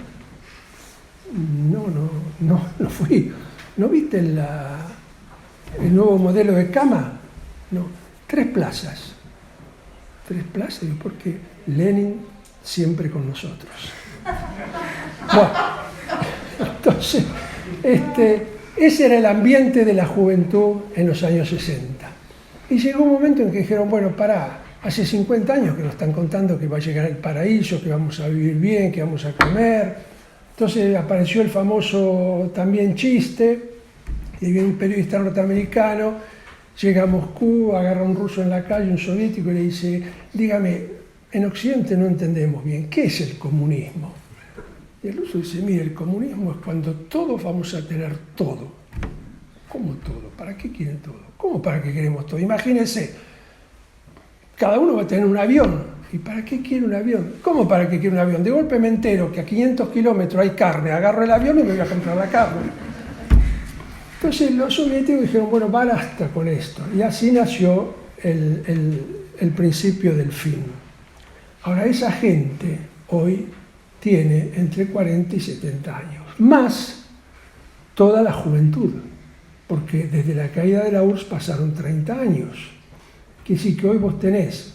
No fui. ¿No viste el nuevo modelo de cama? No. 3 plazas. 3 plazas, porque Lenin siempre con nosotros. Bueno, entonces, ese era el ambiente de la juventud en los años 60. Y llegó un momento en que dijeron, bueno, pará, hace 50 años que nos están contando que va a llegar el paraíso, que vamos a vivir bien, que vamos a comer. Entonces apareció el famoso también chiste, y viene un periodista norteamericano, llega a Moscú, agarra a un ruso en la calle, un soviético, y le dice, dígame, en Occidente no entendemos bien, ¿qué es el comunismo? Y el ruso dice, mire, el comunismo es cuando todos vamos a tener todo. ¿Cómo todo? ¿Para qué quieren todo? ¿Cómo para qué queremos todo? Imagínense, cada uno va a tener un avión. ¿Y para qué quiere un avión? ¿Cómo para qué quiere un avión? De golpe me entero que a 500 kilómetros hay carne, agarro el avión y me voy a comprar la carne. Entonces los soviéticos dijeron, bueno, basta con esto. Y así nació el principio del fin. Ahora, esa gente hoy tiene entre 40 y 70 años, más toda la juventud, porque desde la caída de la URSS pasaron 30 años. Quiere decir que hoy vos tenés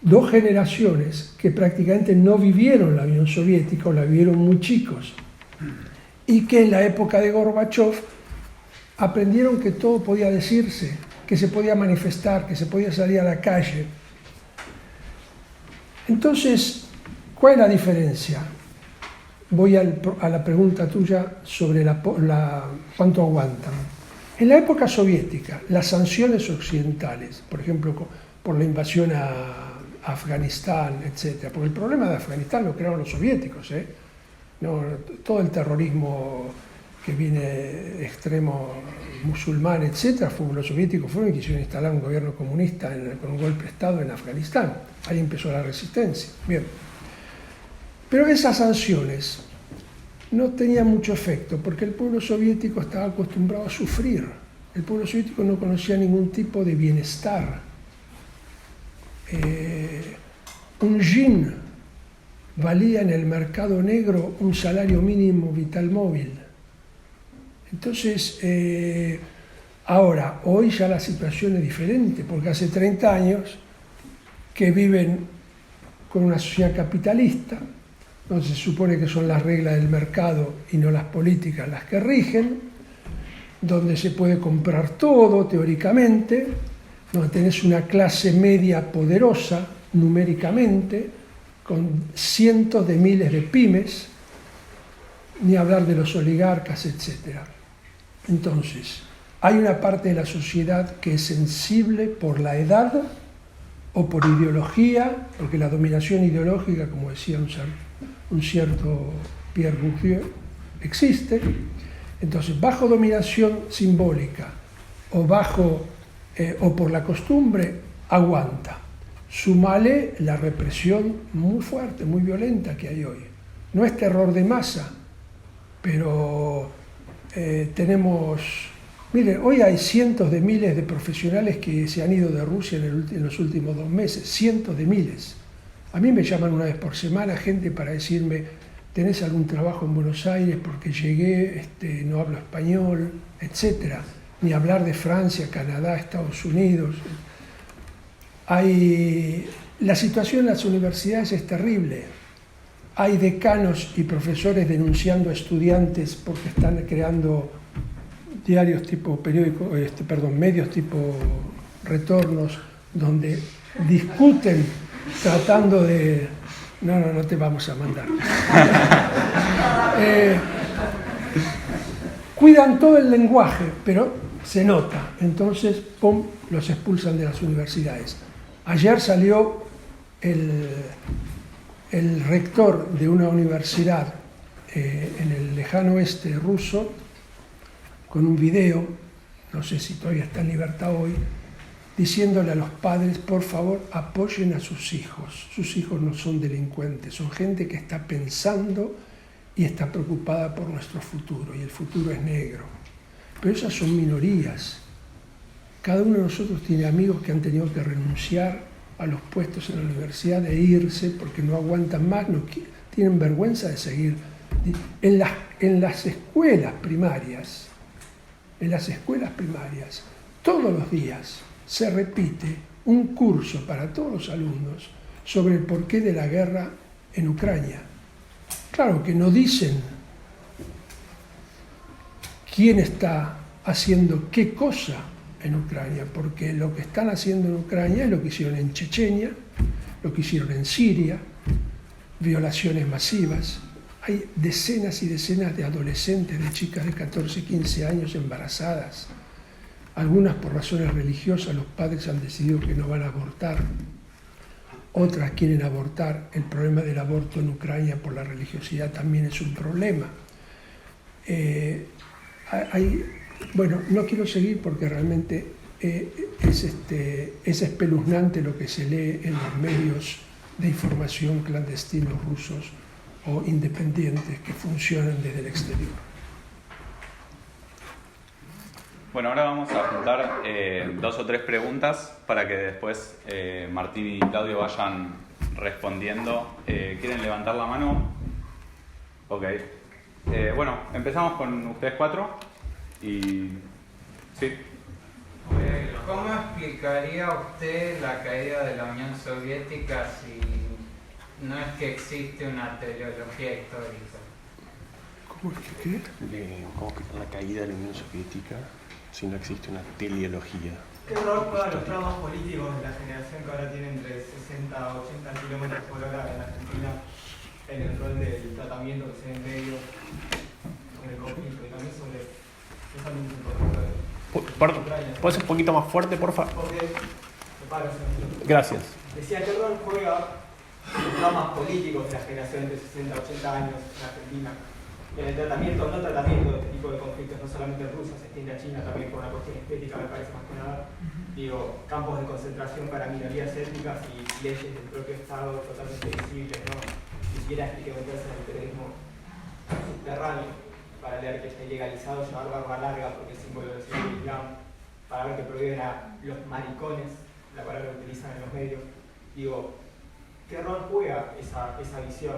2 generaciones que prácticamente no vivieron la Unión Soviética o la vivieron muy chicos, y que en la época de Gorbachev aprendieron que todo podía decirse, que se podía manifestar, que se podía salir a la calle. Entonces, ¿cuál es la diferencia? Voy a la pregunta tuya sobre cuánto aguantan. En la época soviética, las sanciones occidentales, por ejemplo, por la invasión a Afganistán, etc., porque el problema de Afganistán lo crearon los soviéticos, no, todo el terrorismo que viene extremo musulmán, etc., los soviéticos fueron y quisieron instalar un gobierno comunista con un golpe de Estado en Afganistán. Ahí empezó la resistencia. Bien. Pero esas sanciones no tenían mucho efecto porque el pueblo soviético estaba acostumbrado a sufrir. El pueblo soviético no conocía ningún tipo de bienestar. Un yin valía en el mercado negro un salario mínimo vital móvil. Entonces, ahora, hoy ya la situación es diferente, porque hace 30 años que viven con una sociedad capitalista, donde se supone que son las reglas del mercado y no las políticas las que rigen, donde se puede comprar todo teóricamente, donde tenés una clase media poderosa numéricamente, con cientos de miles de pymes, ni hablar de los oligarcas, etc. Entonces, hay una parte de la sociedad que es sensible por la edad o por ideología, porque la dominación ideológica, como decía un cierto Pierre Bourdieu, existe. Entonces, bajo dominación simbólica o por la costumbre, aguanta. Sumale la represión muy fuerte, muy violenta que hay hoy. No es terror de masa, pero tenemos... Miren, hoy hay cientos de miles de profesionales que se han ido de Rusia en los últimos 2 meses, cientos de miles. A mí me llaman una vez por semana gente para decirme, ¿tenés algún trabajo en Buenos Aires? Porque llegué, no hablo español, etc. Ni hablar de Francia, Canadá, Estados Unidos. La situación en las universidades es terrible. Hay decanos y profesores denunciando a estudiantes porque están creando diarios tipo medios tipo retornos, donde discuten tratando de... No te vamos a mandar. Cuidan todo el lenguaje, pero se nota. Entonces, ¡pum!, los expulsan de las universidades. Ayer salió el rector de una universidad en el lejano oeste ruso con un video, no sé si todavía está en libertad hoy, diciéndole a los padres, por favor, apoyen a sus hijos. Sus hijos no son delincuentes, son gente que está pensando y está preocupada por nuestro futuro, y el futuro es negro. Pero esas son minorías. Cada uno de nosotros tiene amigos que han tenido que renunciar a los puestos en la universidad e irse porque no aguantan más, tienen vergüenza de seguir. En las escuelas primarias, todos los días se repite un curso para todos los alumnos sobre el porqué de la guerra en Ucrania. Claro que no dicen quién está haciendo qué cosa en Ucrania, porque lo que están haciendo en Ucrania es lo que hicieron en Chechenia, lo que hicieron en Siria, violaciones masivas. Hay decenas y decenas de adolescentes, de chicas de 14, 15 años embarazadas. Algunas por razones religiosas, los padres han decidido que no van a abortar. Otras quieren abortar. El problema del aborto en Ucrania por la religiosidad también es un problema. Bueno, no quiero seguir porque realmente es espeluznante lo que se lee en los medios de información clandestinos rusos o independientes que funcionan desde el exterior. Bueno, ahora vamos a juntar 2 o 3 preguntas para que después Martín y Claudio vayan respondiendo. ¿Quieren levantar la mano? Ok. Bueno, empezamos con ustedes 4. Y... sí. ¿Cómo explicaría usted la caída de la Unión Soviética si no es que existe una teleología histórica? ¿Cómo es que qué? ¿Cómo que la caída de la Unión Soviética si no existe una teleología? ¿Qué rol juegan los traumas políticos de la generación que ahora tiene entre 60 a 80 kilómetros por hora en Argentina en el rol del tratamiento que se ve en medio en el conflicto? Y también sobre esa misma importancia. ¿Puedes un poquito más fuerte, por favor? Porque, Gracias. decía, ¿qué rol juega los traumas políticos de la generación entre 60 a 80 años en Argentina en el tratamiento o no tratamiento de este tipo de conflictos, no solamente en Rusia, se extiende a China también por una cuestión estética, me parece más que nada? Digo, campos de concentración para minorías étnicas y leyes del propio Estado totalmente visibles, ¿no? Ni siquiera hay que meterse en el periodismo subterráneo para leer que esté legalizado llevar barba larga porque es símbolo del Islam, para ver que prohíben a los maricones, la palabra que utilizan en los medios. Digo, ¿qué rol juega esa visión?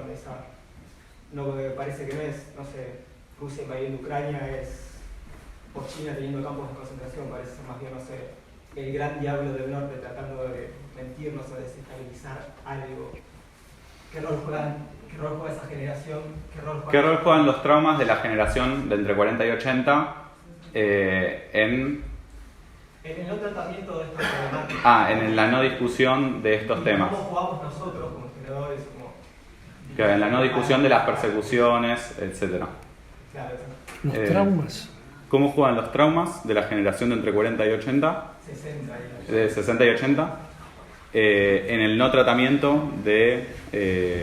No, me parece que no es, no sé, Rusia invadiendo Ucrania, o China teniendo campos de concentración, parece ser más bien, no sé, el gran diablo del norte tratando de mentirnos o desestabilizar algo. ¿Qué rol juega esa generación? ¿Qué rol juegan los traumas de la generación de entre 40 y 80 en el no tratamiento de estas problemáticas? en la no discusión de estos temas? ¿Cómo jugamos nosotros como generadores? En la no discusión de las persecuciones, etc. Claro, Los traumas. ¿Cómo juegan los traumas de la generación de entre 40 y 80? 60 y 80. En el no tratamiento de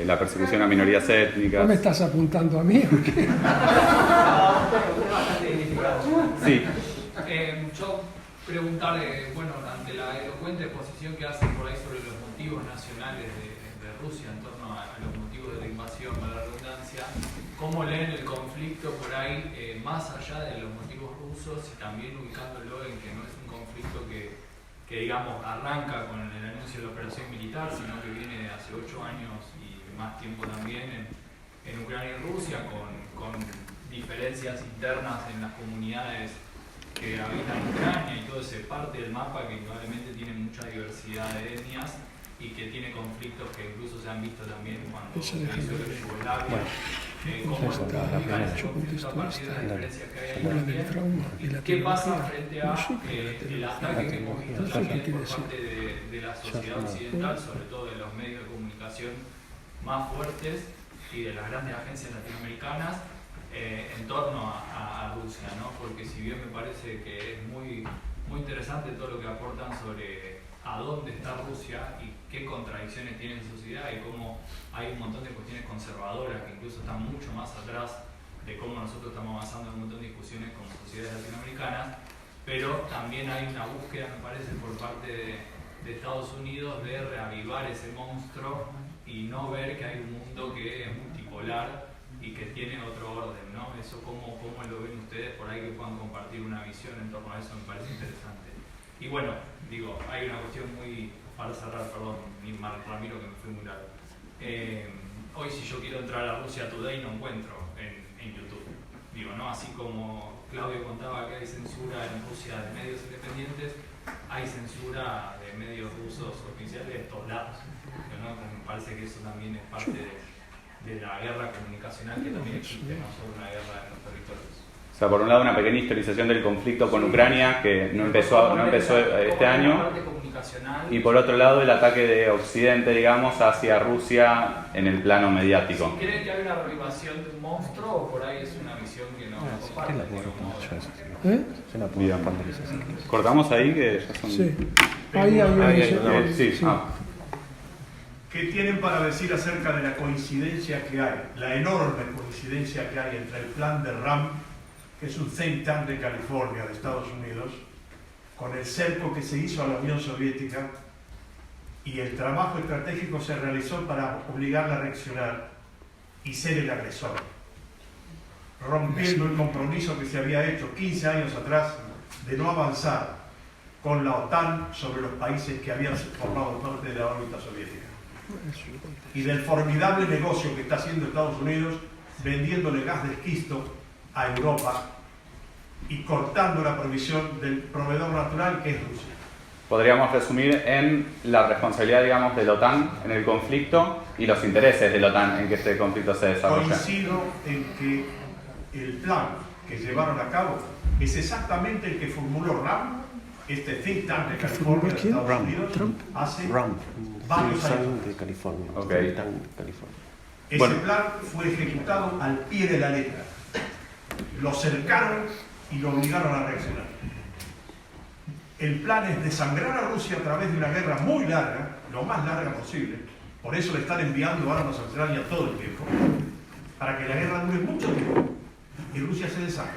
la persecución a minorías étnicas. ¿No me estás apuntando a mí o qué? Sí. Yo preguntarle, bueno, ante la elocuente exposición que hacen por ahí sobre los motivos nacionales de Rusia en torno a los motivos de la invasión, a la redundancia, ¿cómo leen el conflicto por ahí más allá de los motivos rusos y también ubicándolo en que no es un conflicto que digamos arranca con el anuncio de la operación militar, sino que viene de hace 8 años y más tiempo también en Ucrania y Rusia, con diferencias internas en las comunidades que habitan Ucrania y todo ese parte del mapa que indudablemente tiene mucha diversidad de etnias y que tiene conflictos que incluso se han visto también cuando se hizo la Yugoslavia. ¿Cómo se comunican esos conflictos a partir de las diferencias que hay ahí también? ¿Qué pasa frente a el ataque que hemos visto también por parte de la sociedad occidental, sobre todo de los medios de comunicación más fuertes y de las grandes agencias latinoamericanas en torno a Rusia, ¿no? Porque si bien me parece que es muy, muy interesante todo lo que aportan sobre a dónde está Rusia y qué contradicciones tiene en su sociedad y cómo hay un montón de cuestiones conservadoras que incluso están mucho más atrás de cómo nosotros estamos avanzando en un montón de discusiones con sociedades latinoamericanas, pero también hay una búsqueda, me parece, por parte de Estados Unidos de reavivar ese monstruo y no ver que hay un mundo que es multipolar y que tiene otro orden, ¿no? Eso ¿cómo lo ven ustedes por ahí que puedan compartir una visión en torno a eso? Me parece interesante. Y bueno, digo, hay una cuestión muy, para cerrar, perdón, Ramiro, que me fui muy largo. Hoy si yo quiero entrar a Russia Today no encuentro en YouTube. Digo, ¿no? Así como Claudio contaba que hay censura en Rusia de medios independientes, hay censura de medios rusos oficiales de todos lados. ¿No? Me parece que eso también es parte de la guerra comunicacional que también existe, no solo una guerra en los territorios. O sea, por un lado una pequeña historización del conflicto con Ucrania que no empezó este año, y por otro lado el ataque de Occidente, digamos, hacia Rusia en el plano mediático. ¿Creen que hay una arribación de un monstruo o por ahí es una visión que no comparte? Bien. Cortamos ahí que ya son... Sí. Ahí hay sí. ¿Qué tienen para decir acerca de la coincidencia que hay, la enorme coincidencia que hay entre el plan de RAM, que es un think tank de California, de Estados Unidos, con el cerco que se hizo a la Unión Soviética y el trabajo estratégico se realizó para obligarla a reaccionar y ser el agresor, rompiendo el compromiso que se había hecho 15 años atrás de no avanzar con la OTAN sobre los países que habían formado parte de la órbita soviética, y del formidable negocio que está haciendo Estados Unidos vendiéndole gas de esquisto a Europa y cortando la provisión del proveedor natural que es Rusia. Podríamos resumir en la responsabilidad, digamos, de la OTAN en el conflicto y los intereses de la OTAN en que este conflicto se desarrolle. Coincido en que el plan que llevaron a cabo es exactamente el que formuló RAM, este think tank de California, de Estados Unidos, hace varios años. de California. Okay. Ese plan fue ejecutado al pie de la letra. Lo cercaron y lo obligaron a reaccionar. El plan es desangrar a Rusia a través de una guerra muy larga, lo más larga posible. Por eso le están enviando armas a Ucrania todo el tiempo, para que la guerra dure mucho tiempo y Rusia se desangre.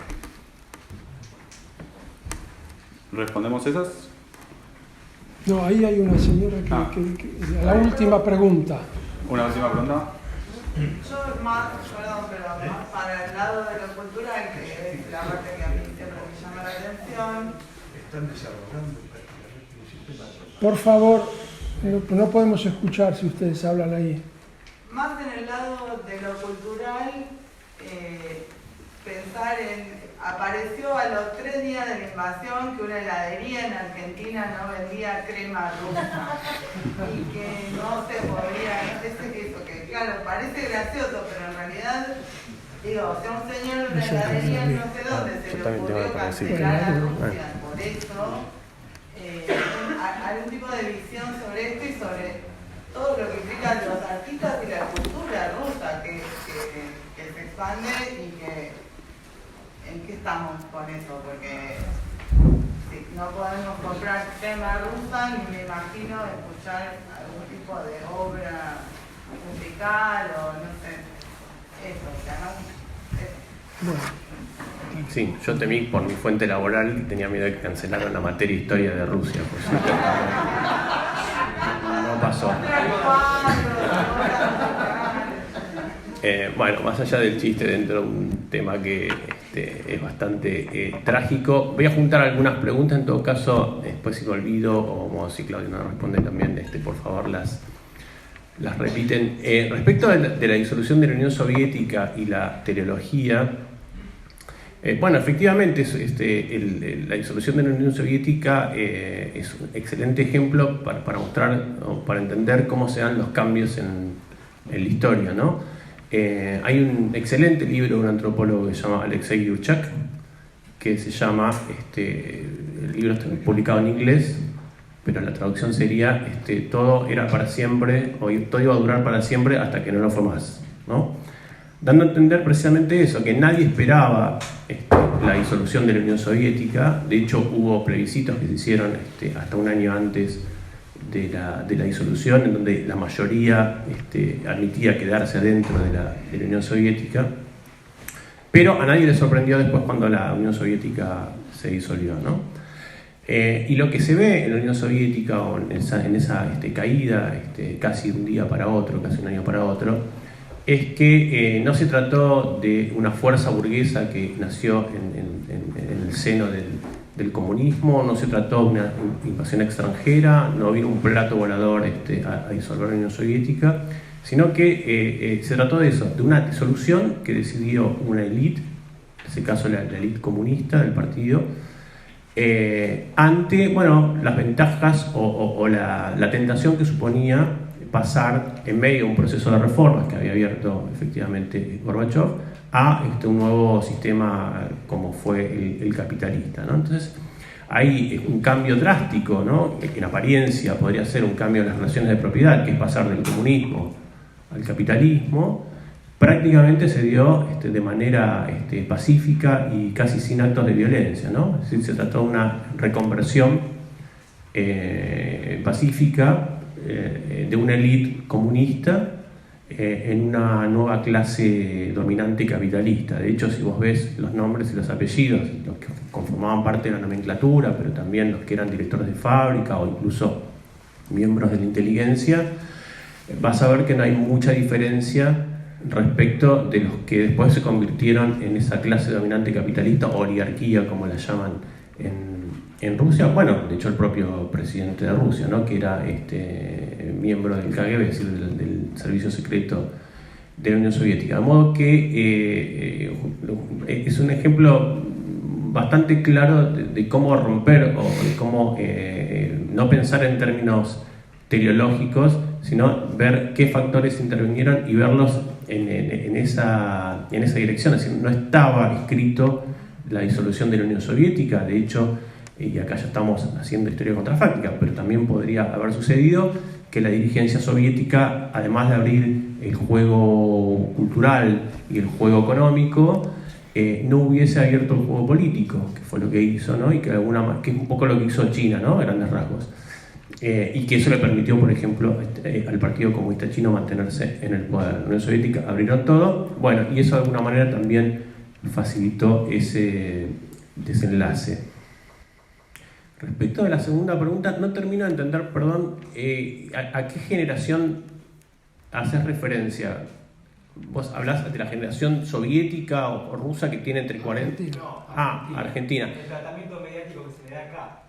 ¿Respondemos esas? No, ahí hay una señora que la última pregunta. ¿Una última pregunta? Yo más, perdón, pero más para el lado de lo cultural, que es la parte que a mí siempre me llama la atención. Están desarrollando prácticamente un sistema de... Por favor, no podemos escuchar si ustedes hablan ahí. Más en el lado de lo cultural, pensar en... Apareció a los 3 días de la invasión que una heladería en Argentina no vendía crema rusa y que no se podría, que claro, parece gracioso, pero en realidad, digo, o sea, un señor de una heladería no sé dónde se le ocurrió cancelar a Rusia. Por eso, algún tipo de visión sobre esto y sobre todo lo que implican los artistas y la cultura rusa que se expande y que... ¿En qué estamos con eso? Porque si no podemos comprar crema rusa, ni me imagino escuchar algún tipo de obra musical o no sé, eso, o sea, ¿no? Bueno. Sí, yo temí por mi fuente laboral y tenía miedo de que cancelaran la materia historia de Rusia, por cierto. No pasó. Bueno, más allá del chiste dentro de un tema que es bastante trágico, voy a juntar algunas preguntas, en todo caso, después si me olvido, o si Claudio no responde también, por favor las repiten. Respecto de la disolución de la Unión Soviética y la teleología, bueno, efectivamente la disolución de la Unión Soviética es un excelente ejemplo para mostrar o para entender cómo se dan los cambios en la historia, ¿no? Hay un excelente libro de un antropólogo que se llama Alexei Yurchak, que se llama, el libro está publicado en inglés, pero la traducción sería todo era para siempre, o todo iba a durar para siempre hasta que no lo fue más, ¿no? Dando a entender precisamente eso, que nadie esperaba la disolución de la Unión Soviética. De hecho hubo plebiscitos que se hicieron hasta un año antes de la disolución, en donde la mayoría admitía quedarse adentro de la Unión Soviética, pero a nadie le sorprendió después cuando la Unión Soviética se disolvió, ¿no? Y lo que se ve en la Unión Soviética, o en esa caída casi de un día para otro, casi un año para otro, es que no se trató de una fuerza burguesa que nació en el seno del comunismo, no se trató de una invasión extranjera, no vino un plato volador a disolver la Unión Soviética, sino que se trató de eso, de una disolución que decidió una élite, en ese caso la élite comunista del partido, ante las ventajas o la tentación que suponía pasar en medio de un proceso de reformas que había abierto efectivamente Gorbachev, a un nuevo sistema como fue el capitalista, ¿no? Entonces hay un cambio drástico, ¿no? En apariencia podría ser un cambio en las relaciones de propiedad, que es pasar del comunismo al capitalismo. Prácticamente se dio de manera pacífica y casi sin actos de violencia, ¿no? Es decir, se trató de una reconversión pacífica de una élite comunista en una nueva clase dominante capitalista. De hecho, si vos ves los nombres y los apellidos, los que conformaban parte de la nomenclatura, pero también los que eran directores de fábrica o incluso miembros de la inteligencia, vas a ver que no hay mucha diferencia respecto de los que después se convirtieron en esa clase dominante capitalista o oligarquía, como la llaman en Rusia. Bueno, de hecho el propio presidente de Rusia, ¿no? Que era miembro del KGB, es decir, del servicio secreto de la Unión Soviética. De modo que es un ejemplo bastante claro de cómo romper o de cómo no pensar en términos teleológicos, sino ver qué factores intervinieron y verlos en esa dirección. Es decir, no estaba escrito la disolución de la Unión Soviética. De hecho, y acá ya estamos haciendo historia contrafáctica, pero también podría haber sucedido que la dirigencia soviética, además de abrir el juego cultural y el juego económico, no hubiese abierto el juego político, que fue lo que hizo, ¿no? Y que es un poco lo que hizo China, ¿no? A grandes rasgos. Y que eso le permitió, por ejemplo, al Partido Comunista Chino mantenerse en el poder. La Unión Soviética abrieron todo, bueno, y eso de alguna manera también facilitó ese desenlace. Respecto de la segunda pregunta, no termino de entender, perdón, ¿a qué generación haces referencia? ¿Vos hablás de la generación soviética o rusa que tiene entre 40? No, Argentina. El tratamiento mediático que se le da acá.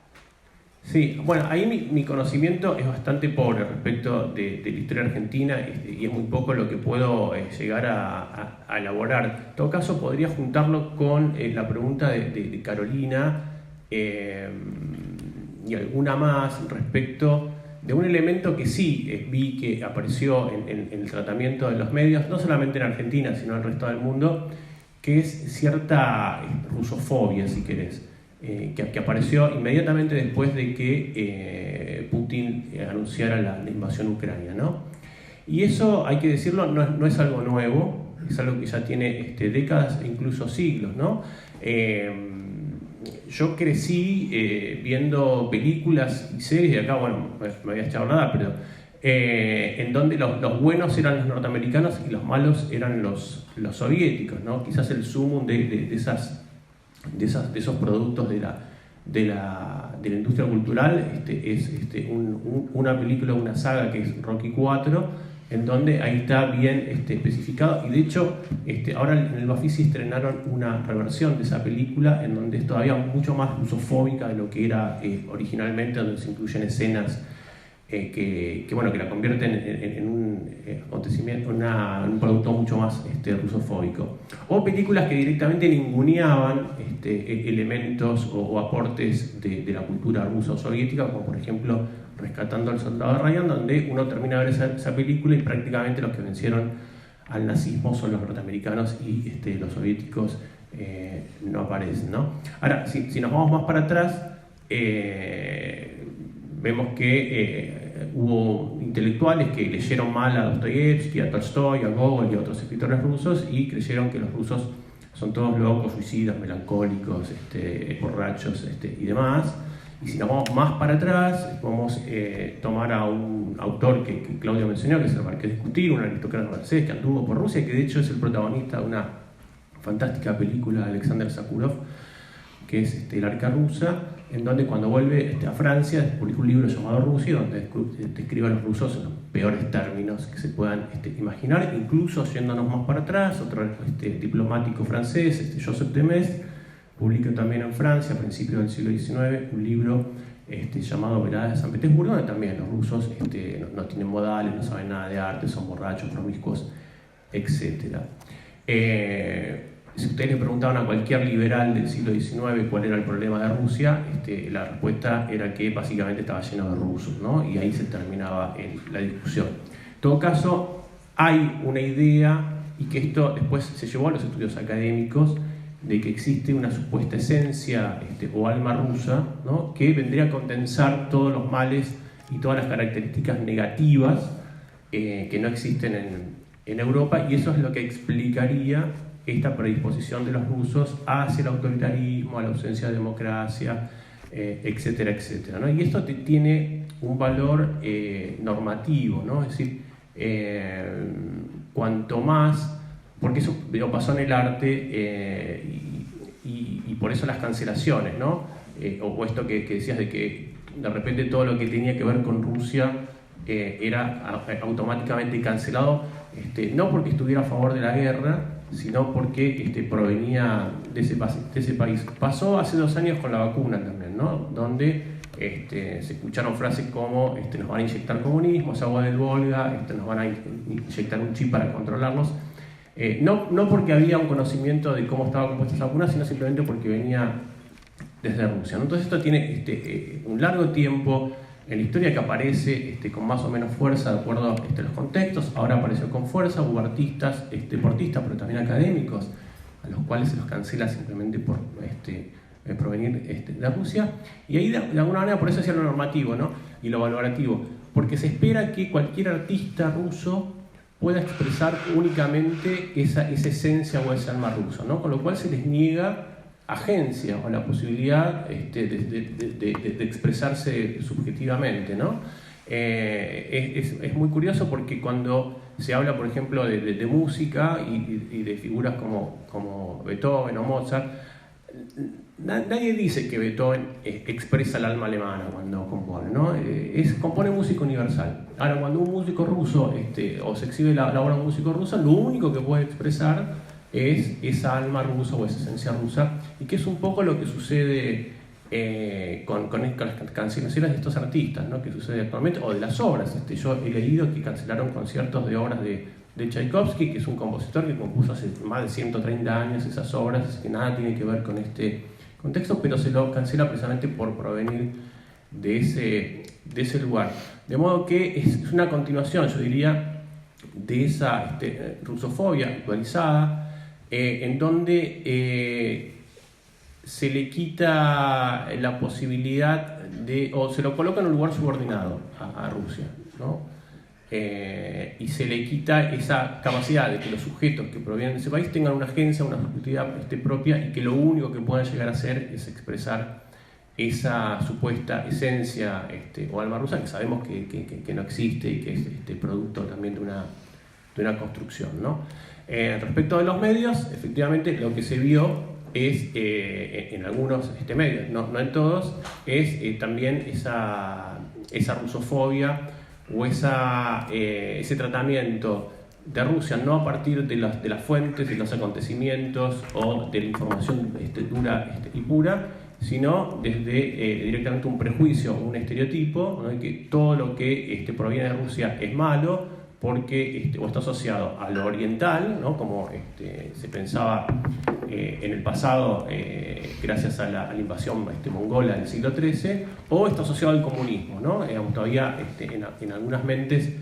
Sí, bueno, ahí mi conocimiento es bastante pobre respecto de la historia argentina y es muy poco lo que puedo llegar a elaborar. En todo caso, podría juntarlo con la pregunta de Carolina y alguna más respecto de un elemento que sí vi que apareció en el tratamiento de los medios, no solamente en Argentina, sino en el resto del mundo, que es cierta rusofobia, si querés. Que apareció inmediatamente después de que Putin anunciara la invasión ucraniana, ¿no? Y eso, hay que decirlo, no es algo nuevo, es algo que ya tiene décadas e incluso siglos, ¿no? Yo crecí viendo películas y series, de acá, bueno, me había echado nada, pero en donde los buenos eran los norteamericanos y los malos eran los soviéticos, ¿no? Quizás el sumum de esos productos de la industria cultural es una película, una saga que es Rocky IV, en donde ahí está bien especificado, y de hecho ahora en el Bafisi estrenaron una reversión de esa película en donde es todavía mucho más rusofóbica de lo que era originalmente, donde se incluyen escenas que la convierten en un acontecimiento, un producto mucho más rusofóbico. O películas que directamente ninguneaban elementos o aportes de la cultura rusa o soviética, como por ejemplo Rescatando al Soldado Ryan, donde uno termina de ver esa película y prácticamente los que vencieron al nazismo son los norteamericanos y los soviéticos no aparecen, ¿no? Ahora, si nos vamos más para atrás, vemos que hubo intelectuales que leyeron mal a Dostoyevsky, a Tolstoy, a Gogol y a otros escritores rusos y creyeron que los rusos son todos locos, suicidas, melancólicos, borrachos y demás. Y si nos vamos más para atrás, podemos tomar a un autor que Claudio mencionó, que es el Marqués de Escutir, un aristócrata francés que anduvo por Rusia, que de hecho es el protagonista de una fantástica película de Alexander Sakurov, que es El arca rusa, en donde cuando vuelve a Francia publica un libro llamado Rusia, donde describe a los rusos en los peores términos que se puedan imaginar, incluso yéndonos más para atrás, otro diplomático francés, Joseph de Maistre, publica también en Francia, a principios del siglo XIX, un libro llamado Veladas de San Petersburgo, donde también los rusos no tienen modales, no saben nada de arte, son borrachos, promiscuos, etc. Si ustedes le preguntaban a cualquier liberal del siglo XIX cuál era el problema de Rusia, la respuesta era que básicamente estaba lleno de rusos, ¿no? Y ahí se terminaba la discusión. En todo caso, hay una idea y que esto después se llevó a los estudios académicos, de que existe una supuesta esencia o alma rusa, ¿no?, que vendría a condensar todos los males y todas las características negativas que no existen en Europa, y eso es lo que explicaría esta predisposición de los rusos hacia el autoritarismo, a la ausencia de democracia, etcétera, etcétera, ¿no? Y esto tiene un valor normativo, ¿no? Es decir, cuanto más, porque eso pasó en el arte y por eso las cancelaciones, ¿no? O esto que decías de que de repente todo lo que tenía que ver con Rusia era automáticamente cancelado, no porque estuviera a favor de la guerra, sino porque provenía de ese país. Pasó hace 2 años con la vacuna también, ¿no? Donde se escucharon frases como nos van a inyectar comunismo, es agua del Volga, nos van a inyectar un chip para controlarlos. No porque había un conocimiento de cómo estaba compuesta esa vacuna, sino simplemente porque venía desde Rusia, ¿no? Entonces esto tiene un largo tiempo en la historia que aparece con más o menos fuerza de acuerdo a los contextos. Ahora apareció con fuerza, hubo artistas, deportistas, pero también académicos, a los cuales se los cancela simplemente por provenir de Rusia. Y ahí de alguna manera, por eso hacía lo normativo, ¿no?, y lo valorativo, porque se espera que cualquier artista ruso pueda expresar únicamente esa esencia o ese alma ruso, ¿no? Con lo cual se les niega agencia o la posibilidad de expresarse subjetivamente, ¿no? Es muy curioso porque cuando se habla, por ejemplo, de música y de figuras como Beethoven o Mozart, nadie dice que Beethoven expresa el alma alemana cuando compone, ¿no? Compone música universal. Ahora, cuando un músico ruso o se exhibe la obra de un músico ruso, lo único que puede expresar es esa alma rusa o esa esencia rusa, y que es un poco lo que sucede con las cancelaciones de estos artistas, ¿no?, que sucede actualmente, o de las obras. Yo he leído que cancelaron conciertos de obras de Tchaikovsky, que es un compositor que compuso hace más de 130 años esas obras, que nada tiene que ver con este contexto, pero se lo cancela precisamente por provenir de ese lugar. De modo que es una continuación, yo diría, de esa rusofobia actualizada, en donde se le quita la posibilidad o se lo coloca en un lugar subordinado a Rusia, ¿no? Y se le quita esa capacidad de que los sujetos que provienen de ese país tengan una agencia, una subjetividad propia, y que lo único que puedan llegar a hacer es expresar esa supuesta esencia o alma rusa, que sabemos que no existe y que es producto también de una construcción, ¿no? Respecto de los medios, efectivamente lo que se vio es, en algunos medios, no en todos, es también esa rusofobia o ese tratamiento de Rusia, no a partir de las fuentes, de los acontecimientos o de la información dura y pura, sino desde directamente un prejuicio, un estereotipo, ¿no?, que todo lo que proviene de Rusia es malo, porque o está asociado a lo oriental, ¿no?, como se pensaba en el pasado gracias a la invasión mongola del siglo XIII, o está asociado al comunismo, ¿no? Todavía en algunas mentes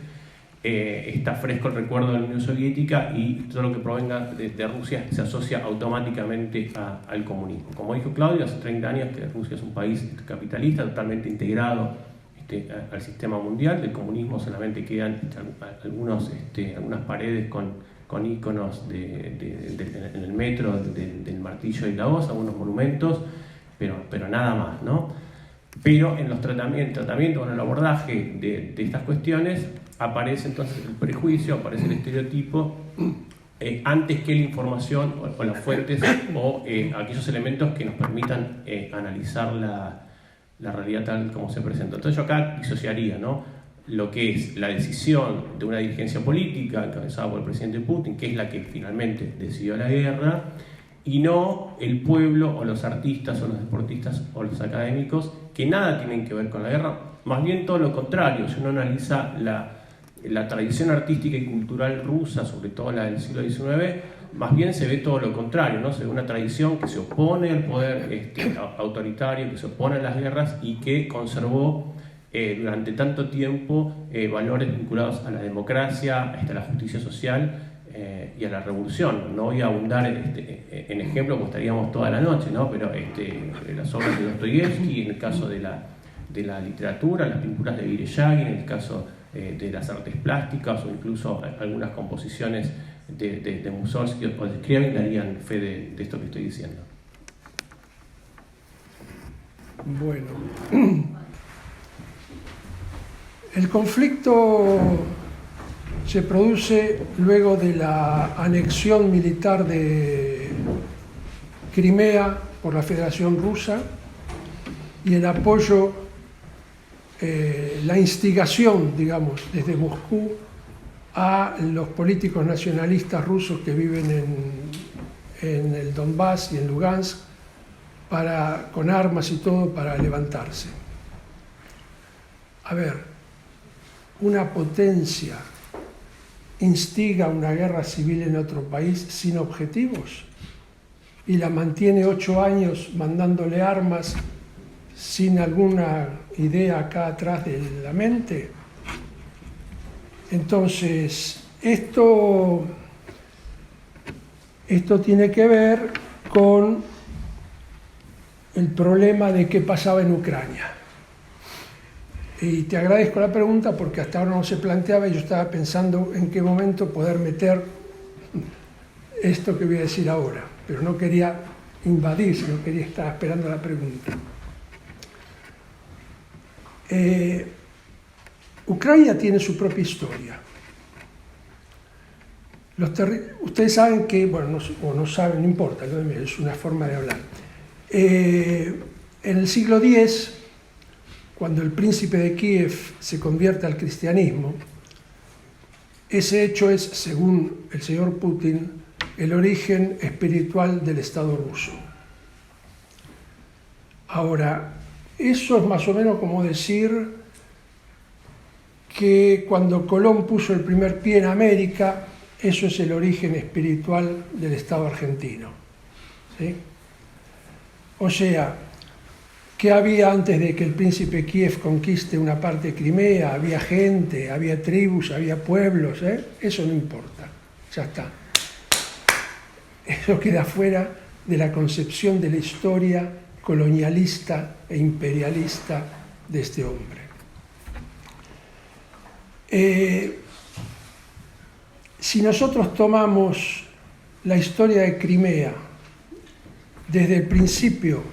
está fresco el recuerdo de la Unión Soviética, y todo lo que provenga de Rusia se asocia automáticamente al comunismo. Como dijo Claudio, hace 30 años que Rusia es un país capitalista, totalmente integrado al sistema mundial. Del comunismo solamente quedan algunas paredes con íconos en el metro del martillo y la hoz, algunos monumentos, pero nada más, ¿no? Pero en los tratamientos, en el abordaje de estas cuestiones, aparece entonces el prejuicio, aparece el estereotipo, antes que la información o las fuentes o aquellos elementos que nos permitan analizar la realidad tal como se presenta. Entonces yo acá disociaría, ¿no?, lo que es la decisión de una dirigencia política encabezada por el presidente Putin, que es la que finalmente decidió la guerra, y no el pueblo o los artistas o los deportistas o los académicos, que nada tienen que ver con la guerra, más bien todo lo contrario. Si uno analiza la tradición artística y cultural rusa, sobre todo la del siglo XIX, más bien se ve todo lo contrario, ¿no? Se ve una tradición que se opone al poder autoritario, que se opone a las guerras y que conservó durante tanto tiempo valores vinculados a la democracia, a la justicia social, y a la revolución. No voy a abundar en ejemplos, pues estaríamos toda la noche, ¿no? Pero las obras de Dostoyevsky, en el caso de la literatura, las pinturas de Vereshchagin, en el caso de las artes plásticas, o incluso algunas composiciones de Mussorgsky o de Scriabin darían fe de esto que estoy diciendo. Bueno, el conflicto se produce luego de la anexión militar de Crimea por la Federación Rusa y el apoyo, la instigación, digamos, desde Moscú a los políticos nacionalistas rusos que viven en el Donbass y en Lugansk, con armas y todo, para levantarse. A ver, una potencia instiga una guerra civil en otro país sin objetivos y la mantiene 8 años mandándole armas sin alguna idea acá atrás de la mente. Entonces, esto tiene que ver con el problema de qué pasaba en Ucrania. Y te agradezco la pregunta porque hasta ahora no se planteaba y yo estaba pensando en qué momento poder meter esto que voy a decir ahora, pero no quería invadir, sino quería estar esperando la pregunta. Ucrania tiene su propia historia. Ustedes saben que, bueno, no saben, no importa, es una forma de hablar. En el siglo X, cuando el príncipe de Kiev se convierte al cristianismo, ese hecho es, según el señor Putin, el origen espiritual del Estado ruso. Ahora, eso es más o menos como decir que cuando Colón puso el primer pie en América, eso es el origen espiritual del Estado argentino. ¿Sí? O sea, ¿qué había antes de que el príncipe Kiev conquiste una parte de Crimea? Había gente, había tribus, había pueblos, Eso no importa, ya está. Eso queda fuera de la concepción de la historia colonialista e imperialista de este hombre. Si nosotros tomamos la historia de Crimea desde el principio,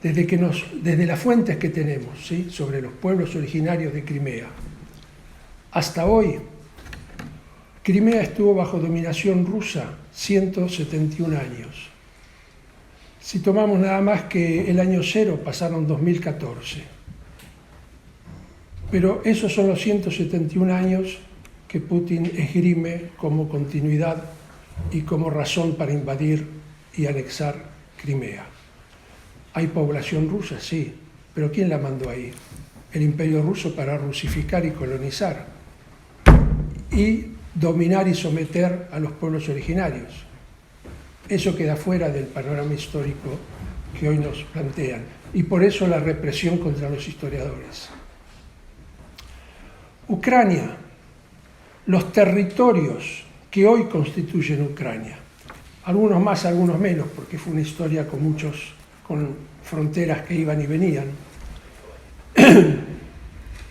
desde las fuentes que tenemos, ¿sí?, sobre los pueblos originarios de Crimea, hasta hoy, Crimea estuvo bajo dominación rusa 171 años. Si tomamos nada más que el año 0, pasaron 2014. Pero esos son los 171 años que Putin esgrime como continuidad y como razón para invadir y anexar Crimea. ¿Hay población rusa? Sí, pero ¿quién la mandó ahí? El Imperio Ruso para rusificar y colonizar y dominar y someter a los pueblos originarios. Eso queda fuera del panorama histórico que hoy nos plantean y por eso la represión contra los historiadores. Ucrania, los territorios que hoy constituyen Ucrania, algunos más, algunos menos, porque fue una historia con fronteras que iban y venían,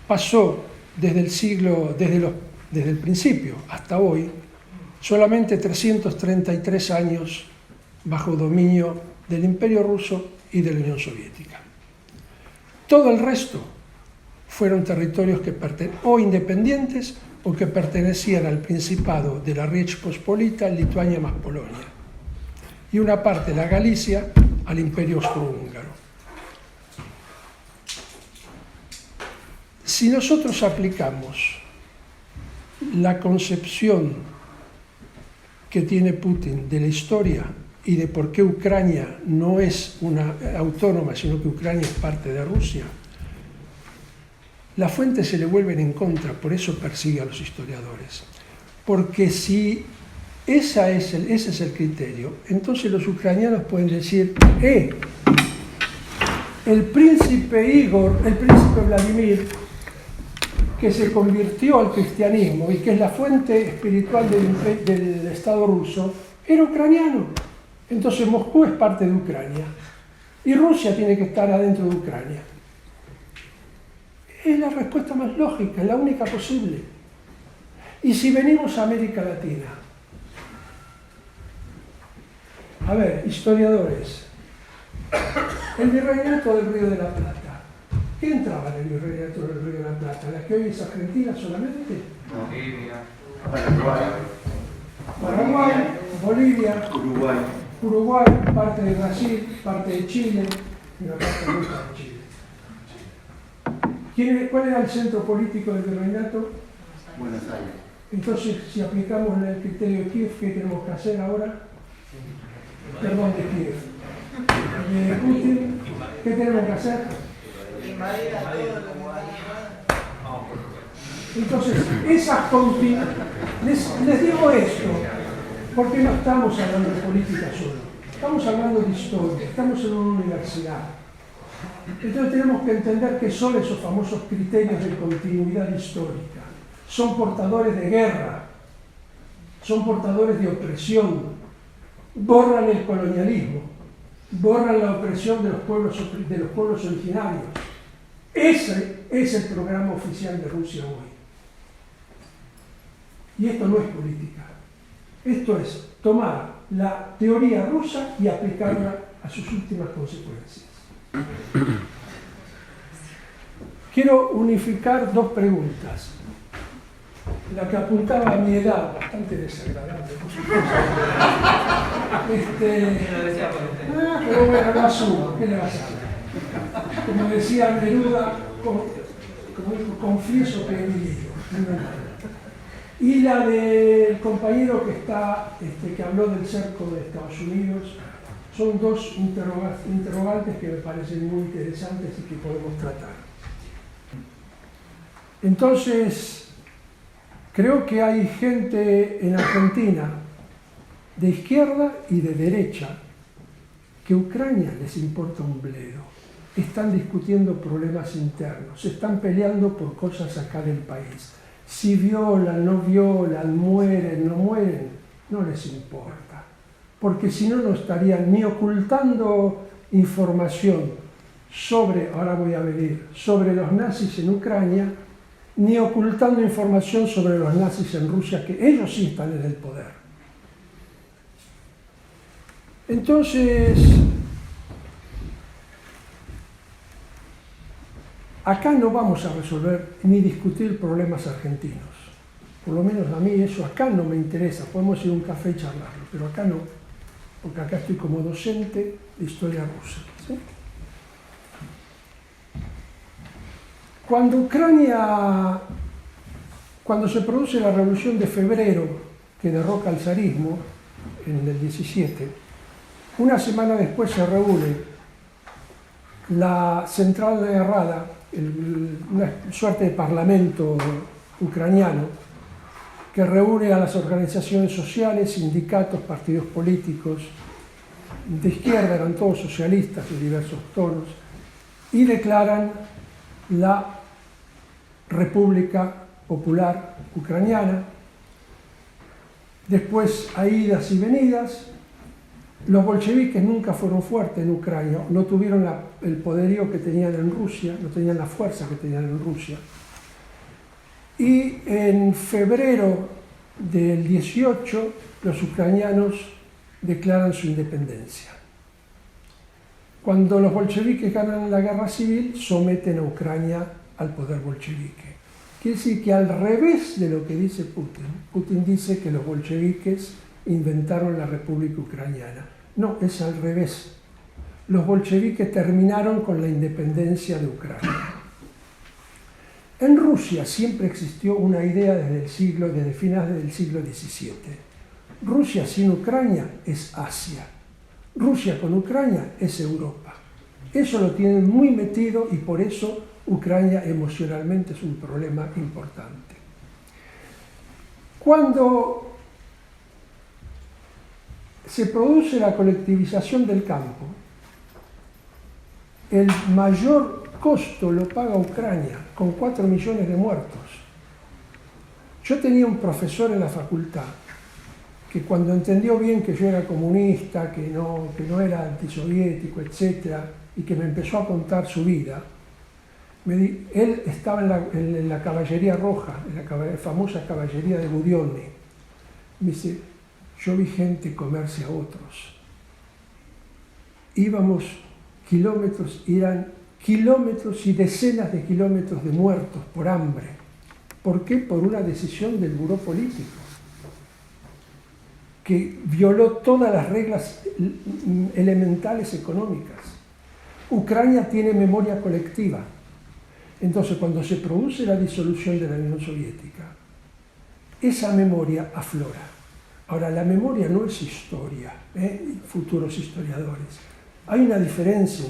pasó desde el principio hasta hoy, solamente 333 años bajo dominio del Imperio Ruso y de la Unión Soviética. Todo el resto fueron territorios o independientes o que pertenecían al Principado de la Riech Pospolita, Lituania más Polonia, y una parte de la Galicia al Imperio Austrohúngaro. Si nosotros aplicamos la concepción que tiene Putin de la historia y de por qué Ucrania no es una autónoma, sino que Ucrania es parte de Rusia, las fuentes se le vuelven en contra, por eso persigue a los historiadores. Porque si ese es el criterio, entonces los ucranianos pueden decir, el príncipe Igor, el príncipe Vladimir, que se convirtió al cristianismo y que es la fuente espiritual del Estado ruso, era ucraniano. Entonces Moscú es parte de Ucrania y Rusia tiene que estar adentro de Ucrania. Es la respuesta más lógica, es la única posible. Y si venimos a América Latina, a ver, historiadores, el virreinato del Río de la Plata. ¿Qué entraba en el virreinato del Río de la Plata? ¿La que hoy es Argentina solamente? Paraguay, Bolivia, Uruguay, parte de Brasil, parte de Chile y una parte muy de Chile. ¿Cuál era el centro político del virreinato? Buenos Aires. Entonces, si aplicamos el criterio de Kiev, ¿qué tenemos que hacer ahora? Perdón, de Kiev. De Putin, ¿qué tenemos que hacer? Invadir a todos los Entonces, esas les digo esto, porque no estamos hablando de política solo, estamos hablando de historia, estamos en una universidad. Entonces tenemos que entender qué son esos famosos criterios de continuidad histórica. Son portadores de guerra, son portadores de opresión, borran el colonialismo, borran la opresión de los pueblos originarios. Ese es el programa oficial de Rusia hoy. Y esto no es política. Esto es tomar la teoría rusa y aplicarla a sus últimas consecuencias. Quiero unificar dos preguntas. La que apuntaba a mi edad, bastante desagradable, por supuesto. Pero bueno, lo asumo, ¿qué le vas a hacer? Como decía Neruda, confieso que he vivido. Y la del compañero que habló del cerco de Estados Unidos, son dos interrogantes que me parecen muy interesantes y que podemos tratar. Entonces, creo que hay gente en Argentina de izquierda y de derecha que a Ucrania les importa un bledo. Están discutiendo problemas internos, se están peleando por cosas acá del país. Si violan, no violan, mueren, no mueren, no les importa. Porque si no, no estarían ni ocultando información sobre, ahora voy a venir, sobre los nazis en Ucrania, ni ocultando información sobre los nazis en Rusia, que ellos sí están en el poder. Entonces, acá no vamos a resolver ni discutir problemas argentinos. Por lo menos a mí eso acá no me interesa. Podemos ir a un café y charlarlo, pero acá no, porque acá estoy como docente de historia rusa. ¿Sí? Cuando se produce la Revolución de Febrero, que derroca al zarismo en el 17, una semana después se reúne la Central de Rada, una suerte de parlamento ucraniano, que reúne a las organizaciones sociales, sindicatos, partidos políticos, de izquierda, eran todos socialistas de diversos tonos, y declaran la República Popular Ucraniana. Después hay idas y venidas. Los bolcheviques nunca fueron fuertes en Ucrania, no tuvieron el poderío que tenían en Rusia, no tenían la fuerza que tenían en Rusia. Y en febrero del 18 los ucranianos declaran su independencia. Cuando los bolcheviques ganan la guerra civil, someten a Ucrania al poder bolchevique. Quiere decir que al revés de lo que dice Putin, Putin dice que los bolcheviques inventaron la República Ucraniana. No, es al revés. Los bolcheviques terminaron con la independencia de Ucrania. En Rusia siempre existió una idea desde finales del siglo XVII. Rusia sin Ucrania es Asia. Rusia con Ucrania es Europa. Eso lo tienen muy metido y por eso Ucrania emocionalmente es un problema importante. Cuando se produce la colectivización del campo, el mayor costo lo paga Ucrania, con 4 millones de muertos. Yo tenía un profesor en la facultad que cuando entendió bien que yo era comunista, que no era antisoviético, etc., y que me empezó a contar su vida, él estaba en la Caballería Roja, en la famosa Caballería de Budionni. Me dice, yo vi gente comerse a otros. Íbamos kilómetros, eran kilómetros y decenas de kilómetros de muertos por hambre. ¿Por qué? Por una decisión del buró político, que violó todas las reglas elementales económicas. Ucrania tiene memoria colectiva. Entonces, cuando se produce la disolución de la Unión Soviética, esa memoria aflora. Ahora, la memoria no es historia, futuros historiadores. Hay una diferencia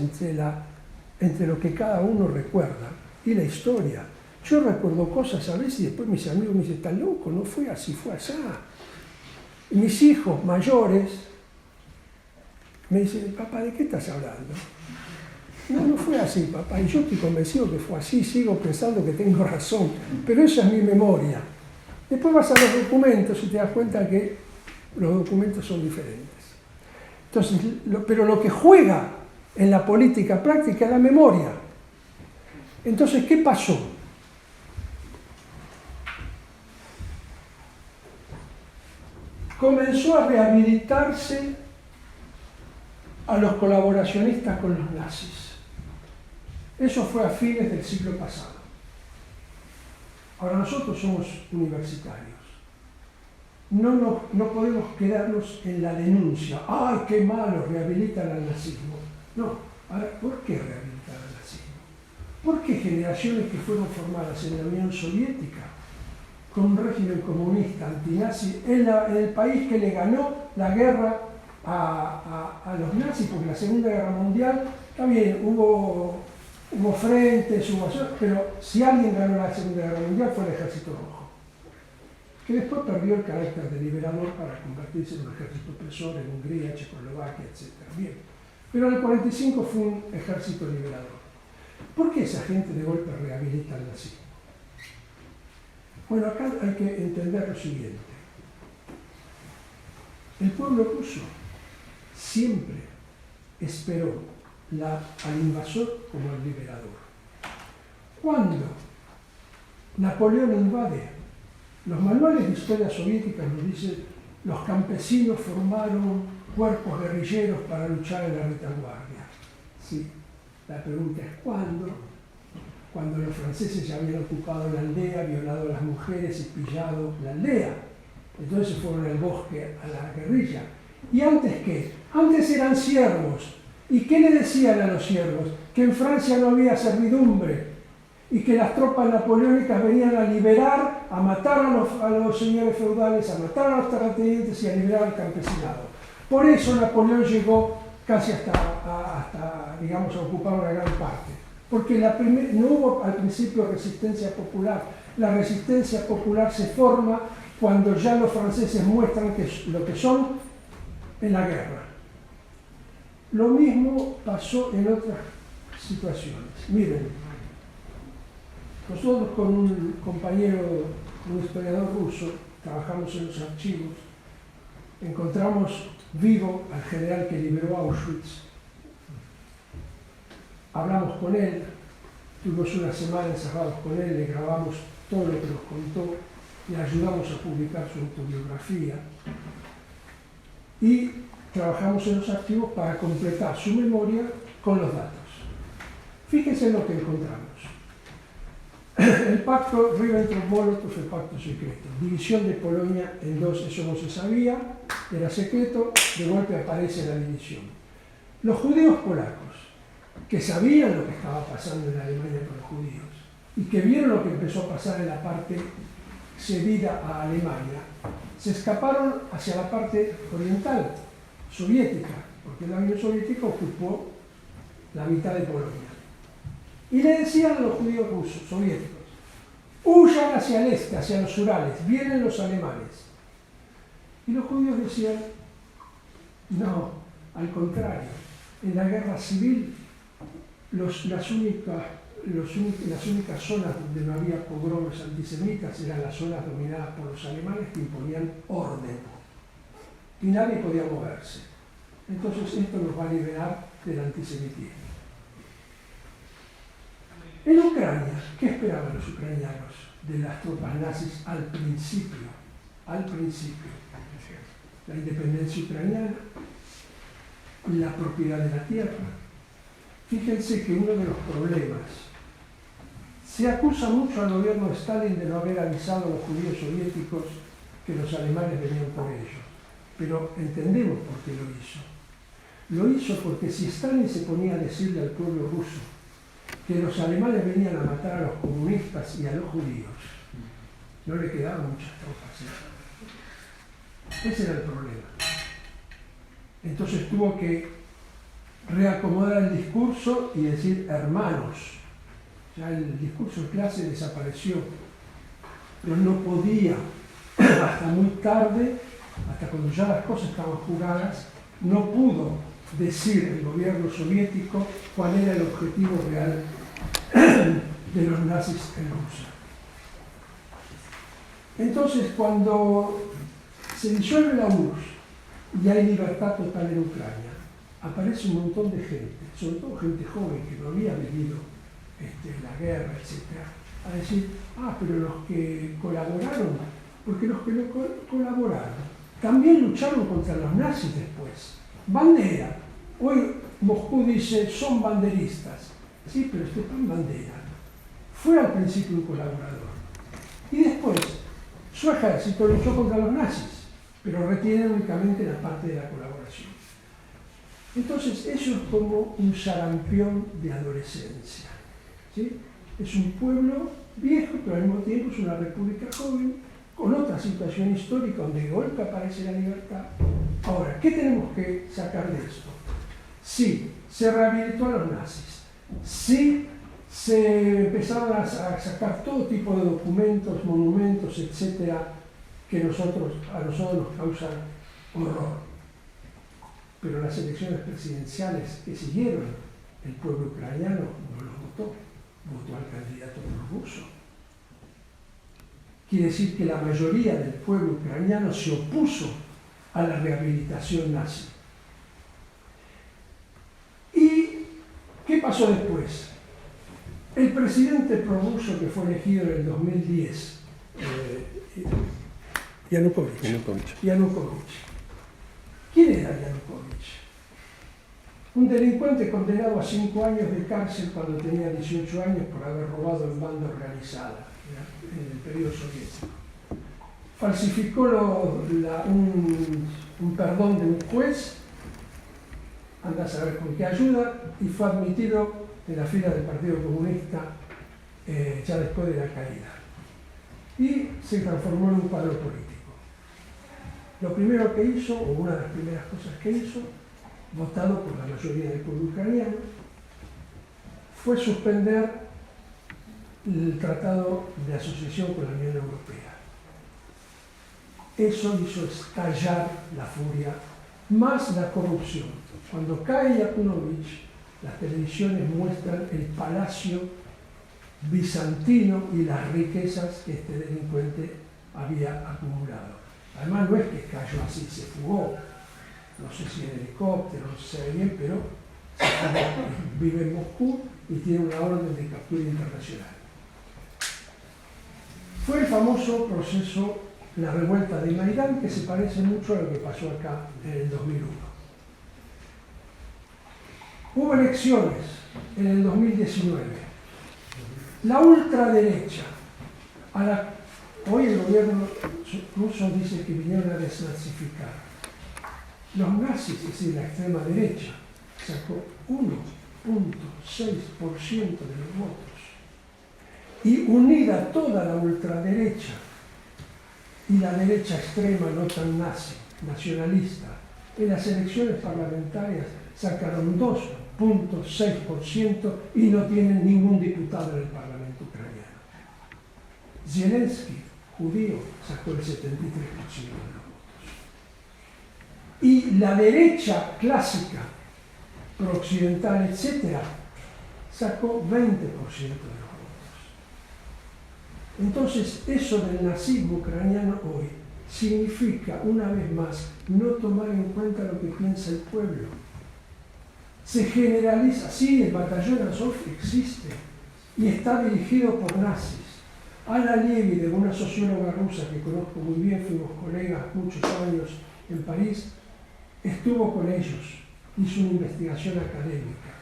entre lo que cada uno recuerda y la historia. Yo recuerdo cosas a veces y después mis amigos me dicen, estás loco, no fue así, fue así. Y mis hijos mayores me dicen, papá, ¿de qué estás hablando? No fue así, papá, y yo estoy convencido que fue así, sigo pensando que tengo razón, pero esa es mi memoria. Después vas a los documentos y te das cuenta que los documentos son diferentes. Entonces, pero lo que juega en la política práctica es la memoria. Entonces, ¿qué pasó? Comenzó a rehabilitarse a los colaboracionistas con los nazis. Eso fue a fines del siglo pasado. Ahora nosotros somos universitarios. No podemos quedarnos en la denuncia. ¡Ay, qué malo! Rehabilitan al nazismo. No. A ver, ¿por qué rehabilitar al nazismo? Porque generaciones que fueron formadas en la Unión Soviética, con un régimen comunista, antinazi, en el país que le ganó la guerra a los nazis, porque la Segunda Guerra Mundial, está bien, hubo frentes, pero si alguien ganó la Segunda Guerra Mundial fue el Ejército Rojo, que después perdió el carácter de liberador para convertirse en un ejército opresor en Hungría, Checoslovaquia, etc. Bien. Pero en el 45 fue un ejército liberador. ¿Por qué esa gente de golpe rehabilita al nazismo? Bueno, acá hay que entender lo siguiente. El pueblo ruso siempre esperó al invasor como el liberador. Cuando Napoleón invade, los manuales de historia soviética nos dicen los campesinos formaron cuerpos guerrilleros para luchar en la retaguardia. Sí, la pregunta es ¿cuándo? Cuando los franceses ya habían ocupado la aldea, violado a las mujeres y pillado la aldea. Entonces fueron al bosque a la guerrilla. ¿Y antes qué? Antes eran siervos. ¿Y qué le decían a los siervos? Que en Francia no había servidumbre y que las tropas napoleónicas venían a liberar, a matar a los señores feudales, a matar a los terratenientes y a liberar al campesinado. Por eso Napoleón llegó casi hasta digamos, a ocupar una gran parte. Porque no hubo al principio resistencia popular. La resistencia popular se forma cuando ya los franceses muestran lo que son en la guerra. Lo mismo pasó en otras situaciones. Miren, nosotros con un compañero, un historiador ruso, trabajamos en los archivos, encontramos vivo al general que liberó Auschwitz. Hablamos con él, tuvimos una semana encerrados con él, le grabamos todo lo que nos contó, le ayudamos a publicar su autobiografía y trabajamos en los archivos para completar su memoria con los datos. Fíjense en lo que encontramos. El pacto Ribbentrop-Molotov, el pacto secreto. División de Polonia en dos, eso no se sabía, era secreto, de golpe aparece la división. Los judíos polacos, que sabían lo que estaba pasando en Alemania con los judíos y que vieron lo que empezó a pasar en la parte cedida a Alemania, se escaparon hacia la parte oriental, soviética, porque la Unión Soviética ocupó la mitad de Polonia. Y le decían a los judíos rusos, soviéticos, huyan hacia el este, hacia los Urales, vienen los alemanes. Y los judíos decían, no, al contrario, en la guerra civil las únicas las únicas zonas donde no había pogroms antisemitas eran las zonas dominadas por los alemanes, que imponían orden y nadie podía moverse. Entonces esto nos va a liberar del antisemitismo. En Ucrania, ¿qué esperaban los ucranianos de las tropas nazis al principio? La independencia ucraniana, la propiedad de la tierra. Fíjense que uno de los problemas, se acusa mucho al gobierno de Stalin de no haber avisado a los judíos soviéticos que los alemanes venían por ellos, pero entendemos por qué lo hizo. Lo hizo porque si Stalin se ponía a decirle al pueblo ruso que los alemanes venían a matar a los comunistas y a los judíos, no le quedaban muchas tropas. Ese era el problema. Entonces tuvo que reacomodar el discurso y decir hermanos. Ya el discurso de clase desapareció, pero no podía, hasta muy tarde, hasta cuando ya las cosas estaban jugadas, no pudo decir el gobierno soviético cuál era el objetivo real de los nazis en Rusia. Entonces, cuando se disuelve la URSS y hay libertad total en Ucrania, aparece un montón de gente, sobre todo gente joven que no había vivido la guerra, etc., a decir, pero los que colaboraron, porque los que no colaboraron también lucharon contra los nazis después. Bandera. Hoy Moscú dice, son banderistas. Sí, pero Stepan Bandera fue al principio un colaborador. Y después, su ejército luchó contra los nazis, pero retiene únicamente la parte de la colaboración. Entonces, eso es como un sarampión de adolescencia. ¿Sí? Es un pueblo viejo, pero al mismo tiempo es una república joven, con otra situación histórica donde de golpe aparece la libertad. Ahora, ¿qué tenemos que sacar de esto? Sí, se rehabilitó a los nazis. Sí, se empezaron a sacar todo tipo de documentos, monumentos, etcétera, que a nosotros nos causan horror. Pero las elecciones presidenciales que siguieron, el pueblo ucraniano no los votó al candidato prorruso. Quiere decir que la mayoría del pueblo ucraniano se opuso a la rehabilitación nazi. ¿Y qué pasó después? El presidente prorruso que fue elegido en el 2010, Yanukovych. ¿Quién era Yanukovych? Un delincuente condenado a 5 años de cárcel cuando tenía 18 años por haber robado en banda organizada en el periodo soviético. Falsificó un perdón de un juez, anda a saber con qué ayuda, y fue admitido en la fila del Partido Comunista ya después de la caída. Y se transformó en un cuadro político. Lo primero que hizo, o una de las primeras cosas que hizo, votado por la mayoría del pueblo ucraniano, fue suspender el tratado de asociación con la Unión Europea. Eso hizo estallar la furia, más la corrupción. Cuando cae Yanukovych, las televisiones muestran el palacio bizantino y las riquezas que este delincuente había acumulado. Además, no es que cayó así, se fugó. No sé si en helicóptero, no se sabe bien, pero vive en Moscú y tiene una orden de captura internacional. Fue el famoso proceso, la revuelta de Maidán, que se parece mucho a lo que pasó acá en el 2001. Hubo elecciones en el 2019. La ultraderecha, hoy el gobierno ruso dice que vinieron a desnazificar. Los nazis, es decir, la extrema derecha, sacó 1.6% de los votos. Y unida toda la ultraderecha y la derecha extrema no tan nazi, nacionalista, en las elecciones parlamentarias sacaron 2.6% y no tienen ningún diputado en el Parlamento ucraniano. Zelensky, judío, sacó el 73% de los votos. Y la derecha clásica, prooccidental, etc., sacó 20% de los votos. Entonces, eso del nazismo ucraniano hoy significa, una vez más, no tomar en cuenta lo que piensa el pueblo. Se generaliza, sí, el batallón Azov existe y está dirigido por nazis. Ana Liebig, una socióloga rusa que conozco muy bien, fuimos colegas muchos años en París, estuvo con ellos, hizo una investigación académica.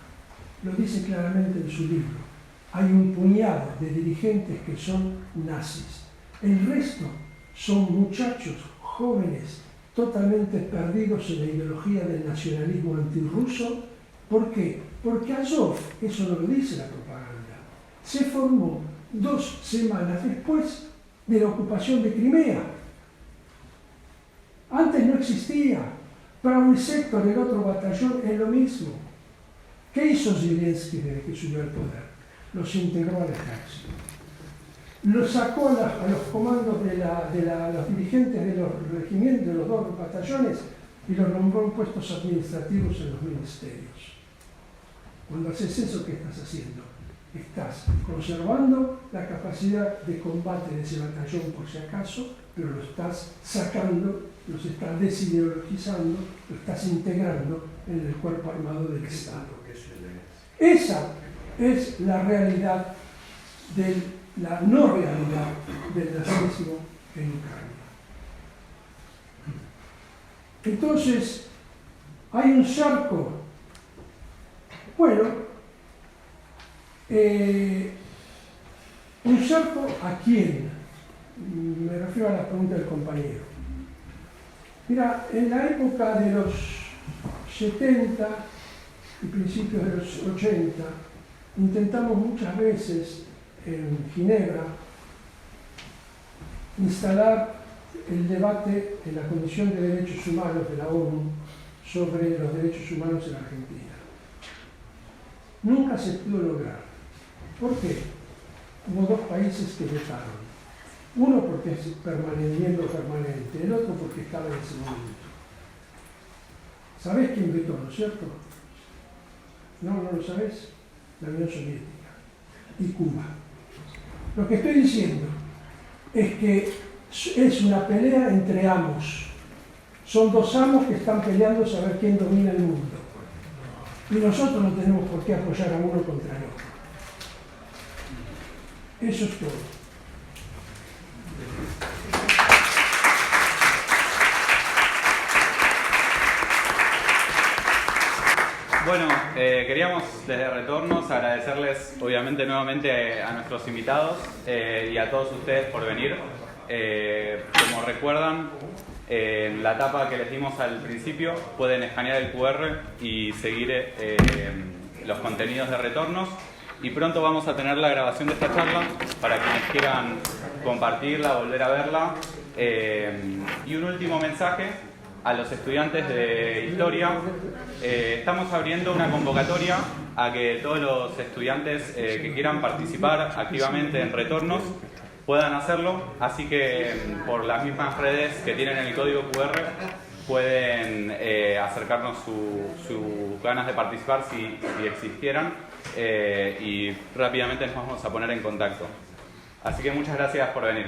Lo dice claramente en su libro. Hay un puñado de dirigentes que son nazis. El resto son muchachos jóvenes totalmente perdidos en la ideología del nacionalismo antirruso. ¿Por qué? Porque Azov, eso no lo dice la propaganda, se formó 2 semanas después de la ocupación de Crimea. Antes no existía. Pravý Sector, el otro batallón, es lo mismo. ¿Qué hizo Zelensky desde que subió al poder? Los integró al ejército. Los sacó a los comandos de los dirigentes de los regimientos, de los 2 batallones, y los nombró en puestos administrativos en los ministerios. Cuando haces eso, ¿qué estás haciendo? Estás conservando la capacidad de combate de ese batallón por si acaso, pero lo estás sacando, los estás desideologizando, lo estás integrando en el cuerpo armado del Estado. Esa es la realidad, la no realidad del nazismo en Ucrania. Entonces, hay un cerco. Bueno, ¿un cerco a quién? Me refiero a la pregunta del compañero. Mira, en la época de los 70 y principios de los 80, intentamos muchas veces en Ginebra instalar el debate en la Comisión de Derechos Humanos de la ONU sobre los derechos humanos en Argentina. Nunca se pudo lograr. ¿Por qué? Hubo 2 países que vetaron. Uno porque es miembro permanente, el otro porque estaba en ese momento. ¿Sabés quién vetó, no es cierto? No, no lo sabés. La Unión Soviética y Cuba. Lo que estoy diciendo es que es una pelea entre amos. Son 2 amos que están peleando a saber quién domina el mundo. Y nosotros no tenemos por qué apoyar a uno contra el otro. Eso es todo. Bueno, queríamos desde Retornos agradecerles obviamente nuevamente a nuestros invitados y a todos ustedes por venir. Como recuerdan, en la etapa que les dimos al principio pueden escanear el QR y seguir los contenidos de Retornos, y pronto vamos a tener la grabación de esta charla para quienes quieran compartirla, volver a verla. Y un último mensaje a los estudiantes de Historia. Estamos abriendo una convocatoria a que todos los estudiantes que quieran participar activamente en Retornos puedan hacerlo, así que por las mismas redes que tienen el código QR pueden acercarnos sus ganas de participar si existieran, y rápidamente nos vamos a poner en contacto. Así que muchas gracias por venir.